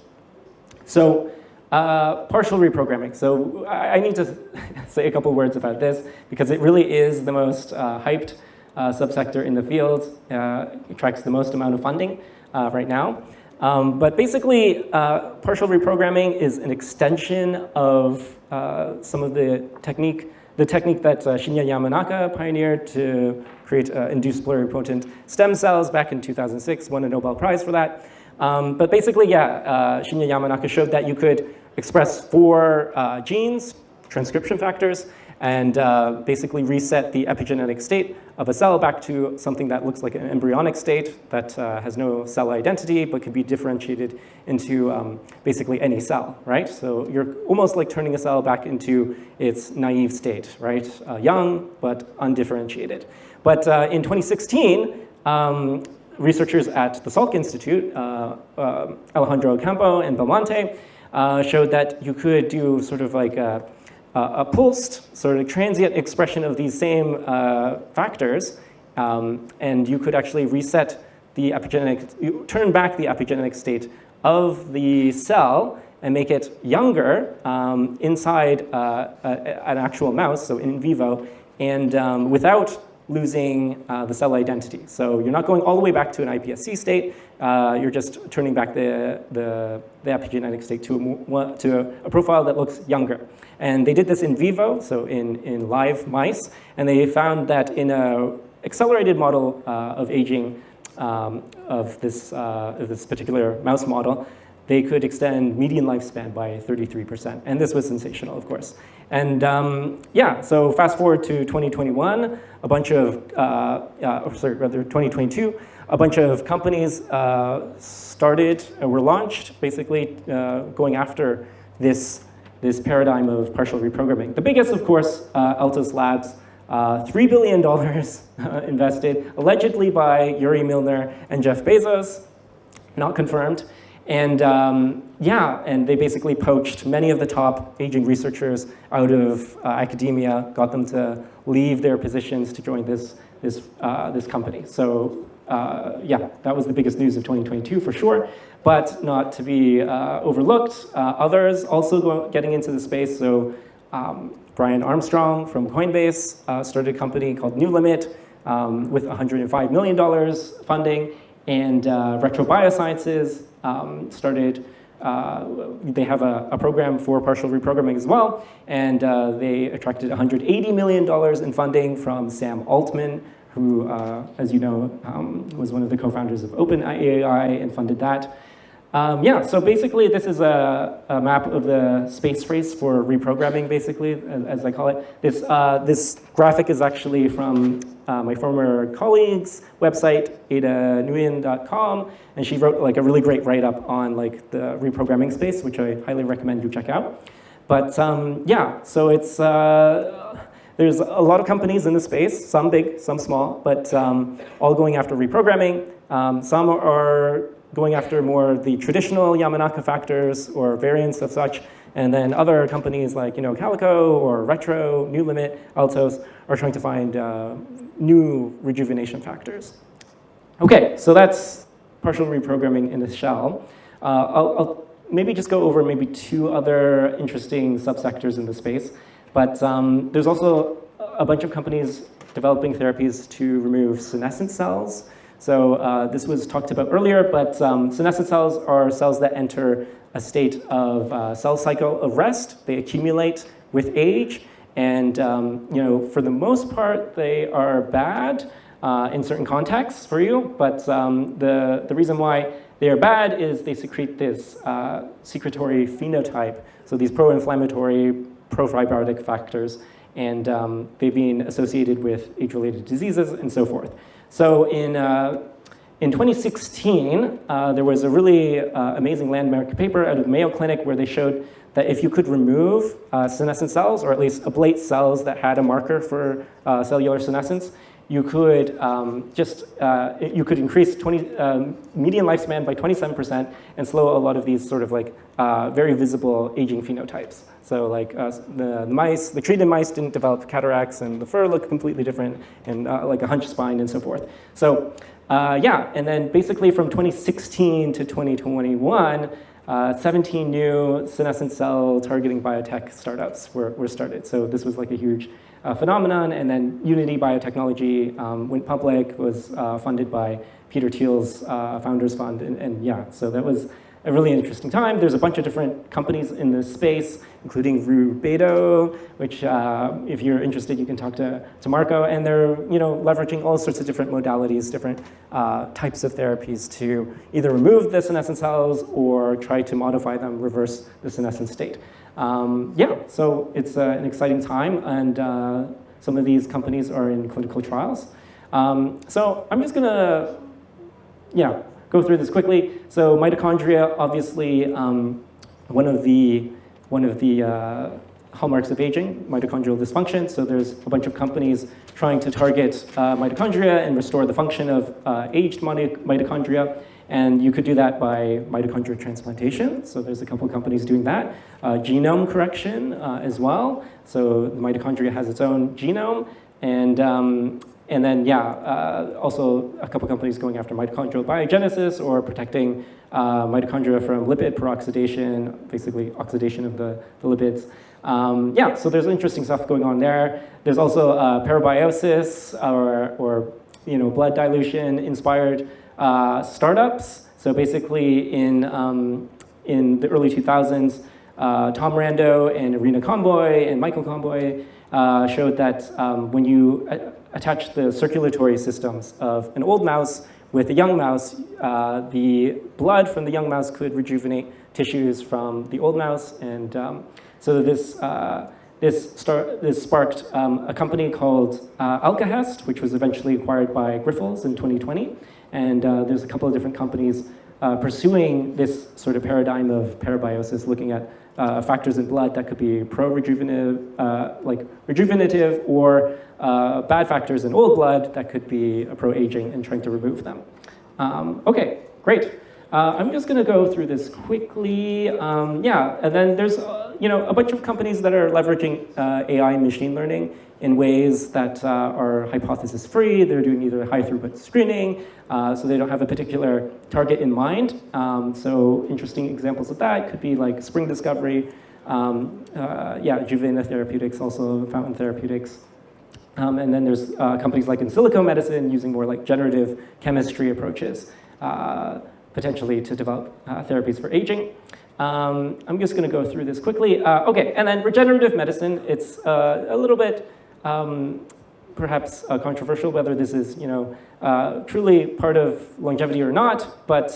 Speaker 19: So partial reprogramming. So I need to say a couple words about this because it really is the most hyped subsector in the field. It attracts the most amount of funding right now. But basically, partial reprogramming is an extension of some of the technique that Shinya Yamanaka pioneered to create induced pluripotent stem cells back in 2006, won a Nobel Prize for that. But basically, yeah, Shinya Yamanaka showed that you could express 4 genes, transcription factors, and basically reset the epigenetic state of a cell back to something that looks like an embryonic state that has no cell identity but can be differentiated into basically any cell, right? So you're almost like turning a cell back into its naive state, right? Young but undifferentiated. But in 2016, researchers at the Salk Institute, Alejandro Campo and Belmonte, showed that you could do sort of like a pulsed, sort of transient expression of these same factors, and you could actually reset the epigenetic, turn back the epigenetic state of the cell and make it younger inside an actual mouse, so in vivo, and without losing the cell identity. So you're not going all the way back to an iPSC state, you're just turning back the epigenetic state to a profile that looks younger. And they did this in vivo, so in live mice, and they found that in an accelerated model of aging of this particular mouse model, they could extend median lifespan by 33%. And this was sensational, of course. And yeah, so fast forward to 2021, a bunch of, 2022, a bunch of companies were launched, basically going after this paradigm of partial reprogramming. The biggest, of course, Altos Labs, $3 billion invested, allegedly by Yuri Milner and Jeff Bezos, not confirmed. And yeah, and they basically poached many of the top aging researchers out of academia, got them to leave their positions to join this company. So yeah, that was the biggest news of 2022 for sure, but not to be overlooked. Others also getting into the space. So Brian Armstrong from Coinbase started a company called New Limit with $105 million funding, and Retro Biosciences started they have a program for partial reprogramming as well, and they attracted $180 million in funding from Sam Altman, who, as you know, was one of the co-founders of OpenAI and funded that. Yeah, so basically this is a map of the space race for reprogramming, basically, as I call it. This graphic is actually from my former colleague's website, adanguyen.com, and she wrote like a really great write-up on like the reprogramming space, which I highly recommend you check out. But yeah, so it's, there's a lot of companies in the space, some big, some small, but all going after reprogramming. Some are going after more the traditional Yamanaka factors or variants of such, and then other companies like Calico or Retro, New Limit, Altos are trying to find new rejuvenation factors. Okay, so that's partial reprogramming in a shell. I'll maybe just go over maybe 2 other interesting subsectors in the space, but there's also a bunch of companies developing therapies to remove senescent cells. So this was talked about earlier, but senescent cells are cells that enter a state of cell cycle of rest. They accumulate with age, and for the most part, they are bad in certain contexts for you. But the reason why they are bad is they secrete this secretory phenotype. So these pro-inflammatory, pro-fibrotic factors, and they've been associated with age-related diseases and so forth. So in 2016, there was a really amazing landmark paper out of the Mayo Clinic where they showed that if you could remove senescent cells, or at least ablate cells that had a marker for cellular senescence, you could you could increase median lifespan by 27% and slow a lot of these sort of like very visible aging phenotypes. So like the treated mice didn't develop cataracts, and the fur looked completely different, and like a hunched spine and so forth. So yeah, and then basically from 2016 to 2021, 17 new senescent cell targeting biotech startups were started. So this was like a huge phenomenon, and then Unity Biotechnology went public, was funded by Peter Thiel's Founders Fund, and yeah, so that was a really interesting time. There's a bunch of different companies in this space, including VitaDAO, which if you're interested, you can talk to Marco, and they're leveraging all sorts of different modalities, different types of therapies to either remove the senescent cells or try to modify them, reverse the senescent state. Yeah, so it's an exciting time, and some of these companies are in clinical trials. So I'm just gonna, go through this quickly. So mitochondria, obviously, one of the hallmarks of aging, mitochondrial dysfunction. So there's a bunch of companies trying to target mitochondria and restore the function of aged mitochondria. And you could do that by mitochondrial transplantation. So there's a couple of companies doing that. Genome correction as well. So the mitochondria has its own genome. And then, also a couple companies going after mitochondrial biogenesis or protecting mitochondria from lipid peroxidation, basically oxidation of the lipids. So there's interesting stuff going on there. There's also parabiosis or blood dilution inspired startups. So basically in the early 2000s, Tom Rando and Irina Comboy and Michael Comboy showed that when you attach the circulatory systems of an old mouse with a young mouse, the blood from the young mouse could rejuvenate tissues from the old mouse. And so this sparked a company called Alkahest, which was eventually acquired by Grifols in 2020. And there's a couple of different companies pursuing this sort of paradigm of parabiosis, looking at factors in blood that could be rejuvenative, or bad factors in old blood that could be pro-aging, and trying to remove them. Okay, great. I'm just going to go through this quickly. And then there's a bunch of companies that are leveraging AI and machine learning in ways that are hypothesis-free. They're doing either high-throughput screening, so they don't have a particular target in mind. So interesting examples of that could be like Spring Discovery, Juvena Therapeutics, also Fountain Therapeutics. And then there's companies like In Silico Medicine using more like generative chemistry approaches, potentially to develop therapies for aging. I'm just going to go through this quickly. Okay, and then regenerative medicine, it's a little bit perhaps controversial whether this is, truly part of longevity or not, but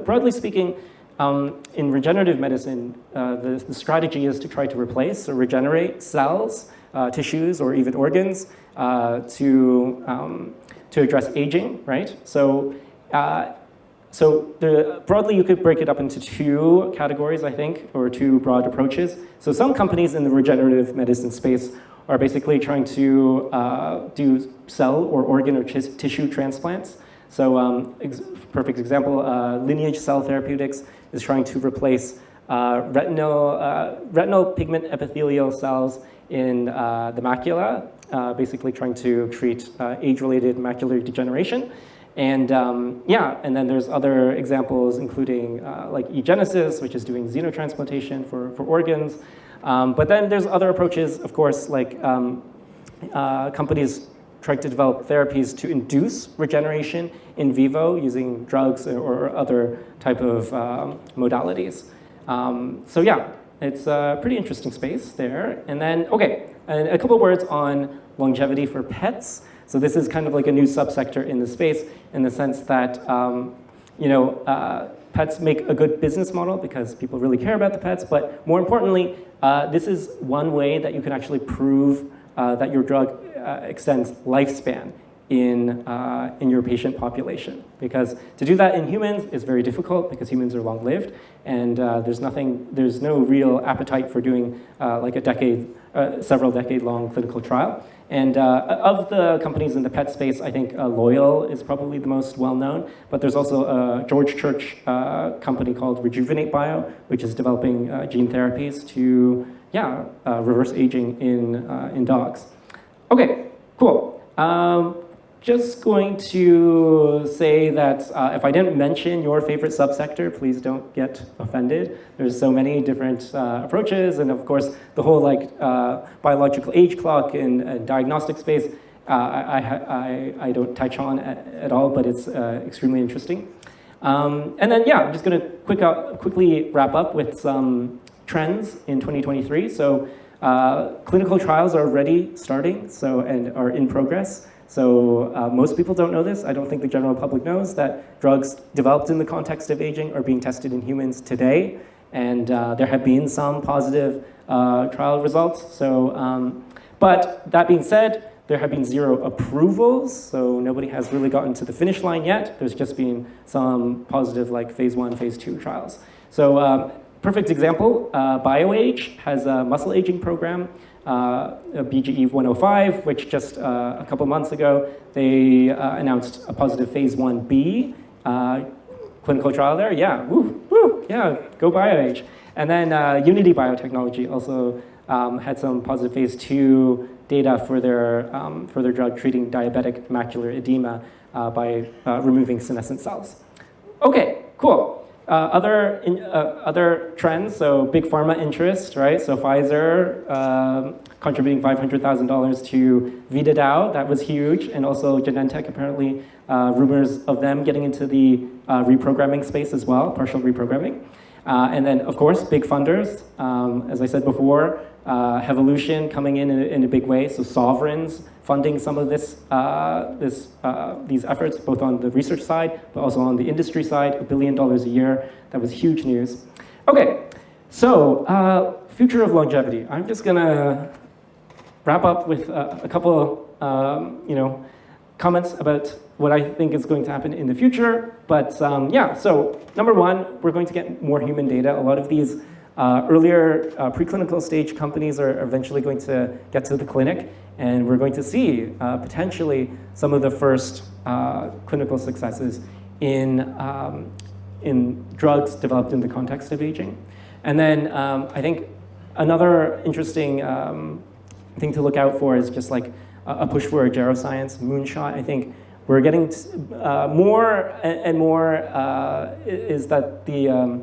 Speaker 19: broadly speaking, in regenerative medicine, the strategy is to try to replace or regenerate cells, tissues, or even organs to address aging, right? So broadly, you could break it up into two categories, I think, or two broad approaches. So some companies in the regenerative medicine space are basically trying to do cell or organ or tissue transplants. So perfect example, Lineage Cell Therapeutics is trying to replace retinal pigment epithelial cells in the macula, basically trying to treat age-related macular degeneration. And and then there's other examples, including like eGenesis, which is doing xenotransplantation for organs. But then there's other approaches, of course, like companies trying to develop therapies to induce regeneration in vivo using drugs or other type of modalities. So yeah, it's a pretty interesting space there. And then, okay, and a couple words on longevity for pets. So this is kind of like a new subsector in the space in the sense that, pets make a good business model because people really care about the pets, but more importantly, this is one way that you can actually prove that your drug extends lifespan in your patient population. Because to do that in humans is very difficult because humans are long-lived, and there's no real appetite for doing like several decade-long clinical trial. And of the companies in the pet space, I think Loyal is probably the most well-known, but there's also a George Church company called Rejuvenate Bio, which is developing gene therapies to reverse aging in dogs. Okay, cool. Just going to say that if I didn't mention your favorite subsector, please don't get offended. There's so many different approaches, and of course, the whole biological age clock and diagnostic space, I don't touch on at all, but it's extremely interesting. And then, I'm just going to quickly wrap up with some trends in 2023. So clinical trials are already starting, and are in progress. So most people don't know this. I don't think the general public knows that drugs developed in the context of aging are being tested in humans today. And there have been some positive trial results. So, but that being said, there have been 0 approvals. So nobody has really gotten to the finish line yet. There's just been some positive phase 1, phase 2 trials. So perfect example, BioAge has a muscle aging program. BGE 105, which just a couple months ago, they announced a positive phase 1B clinical trial there. Yeah, go BioAge. And then Unity Biotechnology also had some positive phase 2 data for their drug treating diabetic macular edema by removing senescent cells. Okay, cool. Other trends, so big pharma interest, right? So Pfizer contributing $500,000 to VitaDAO, that was huge, and also Genentech apparently rumors of them getting into the reprogramming space as well, partial reprogramming. And then, of course, big funders, as I said before, Hevolution coming in a big way, so sovereigns funding some of these efforts, both on the research side, but also on the industry side, $1 billion a year. That was huge news. Okay, so future of longevity. I'm just gonna wrap up with a couple, comments about what I think is going to happen in the future. But so number one, we're going to get more human data. A lot of these earlier preclinical stage companies are eventually going to get to the clinic, and we're going to see potentially some of the first clinical successes in drugs developed in the context of aging. And then I think another interesting thing to look out for is just a push for a geroscience moonshot. I think we're getting more and more is that the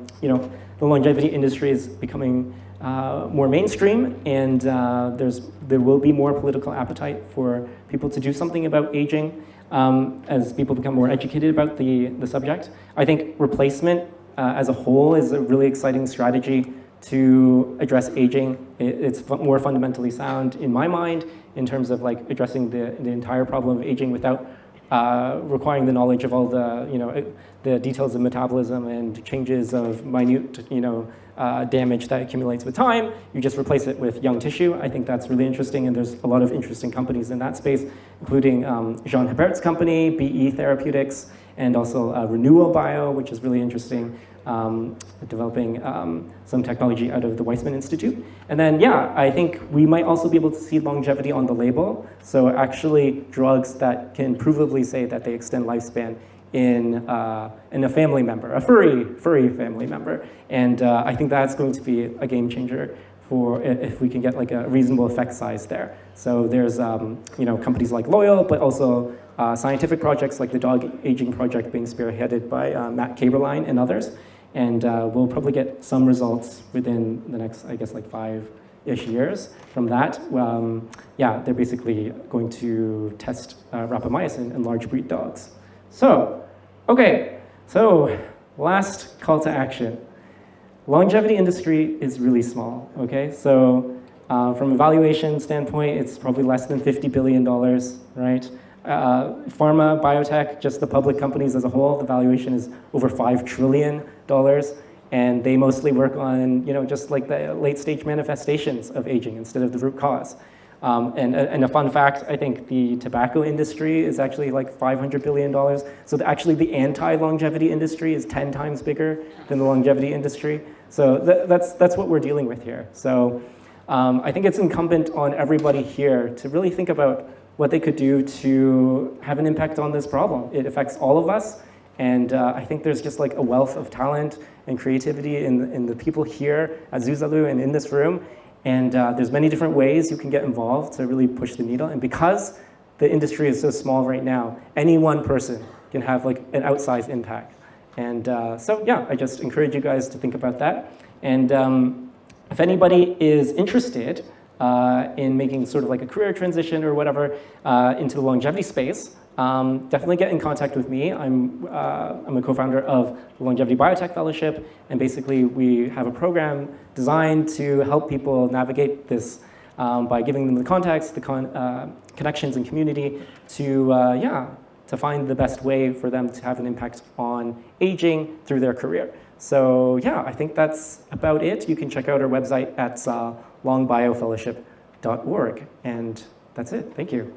Speaker 19: longevity industry is becoming more mainstream, and there will be more political appetite for people to do something about aging as people become more educated about the subject. I think replacement as a whole is a really exciting strategy to address aging. It's more fundamentally sound in my mind in terms of like addressing the entire problem of aging without requiring the knowledge of all the the details of metabolism and changes of minute damage that accumulates with time. You just replace it with young tissue. I think that's really interesting, and there's a lot of interesting companies in that space, including Jean Hebert's company, BE Therapeutics, and also Renewal Bio, which is really interesting, developing some technology out of the Weizmann Institute. And then, yeah, I think we might also be able to see longevity on the label. So actually drugs that can provably say that they extend lifespan in a family member, a furry family member. And I think that's going to be a game changer for if we can get like a reasonable effect size there. So there's companies like Loyal, but also scientific projects like the Dog Aging Project being spearheaded by Matt Kaberlein and others. And we'll probably get some results within the next, I guess, like 5-ish years from that. Yeah, they're basically going to test rapamycin in large breed dogs. So, okay, so last call to action. Longevity industry is really small, okay? So from a valuation standpoint, it's probably less than $50 billion, right? Pharma, biotech, just the public companies as a whole, the valuation is over $5 trillion, and they mostly work on, just like the late stage manifestations of aging instead of the root cause. And a fun fact, I think the tobacco industry is actually like $500 billion. So actually the anti-longevity industry is 10 times bigger than the longevity industry. So that's what we're dealing with here. So I think it's incumbent on everybody here to really think about what they could do to have an impact on this problem. It affects all of us. And I think there's just like a wealth of talent and creativity in the people here at Zuzalu and in this room. And there's many different ways you can get involved to really push the needle. And because the industry is so small right now, any one person can have like an outsized impact. And so yeah, I just encourage you guys to think about that. And if anybody is interested in making sort of like a career transition or whatever into the longevity space, definitely get in contact with me. I'm a co-founder of the Longevity Biotech Fellowship, and basically we have a program designed to help people navigate this by giving them the context, the connections and community to find the best way for them to have an impact on aging through their career. So yeah, I think that's about it. You can check out our website at longbiofellowship.org, and that's it. Thank you.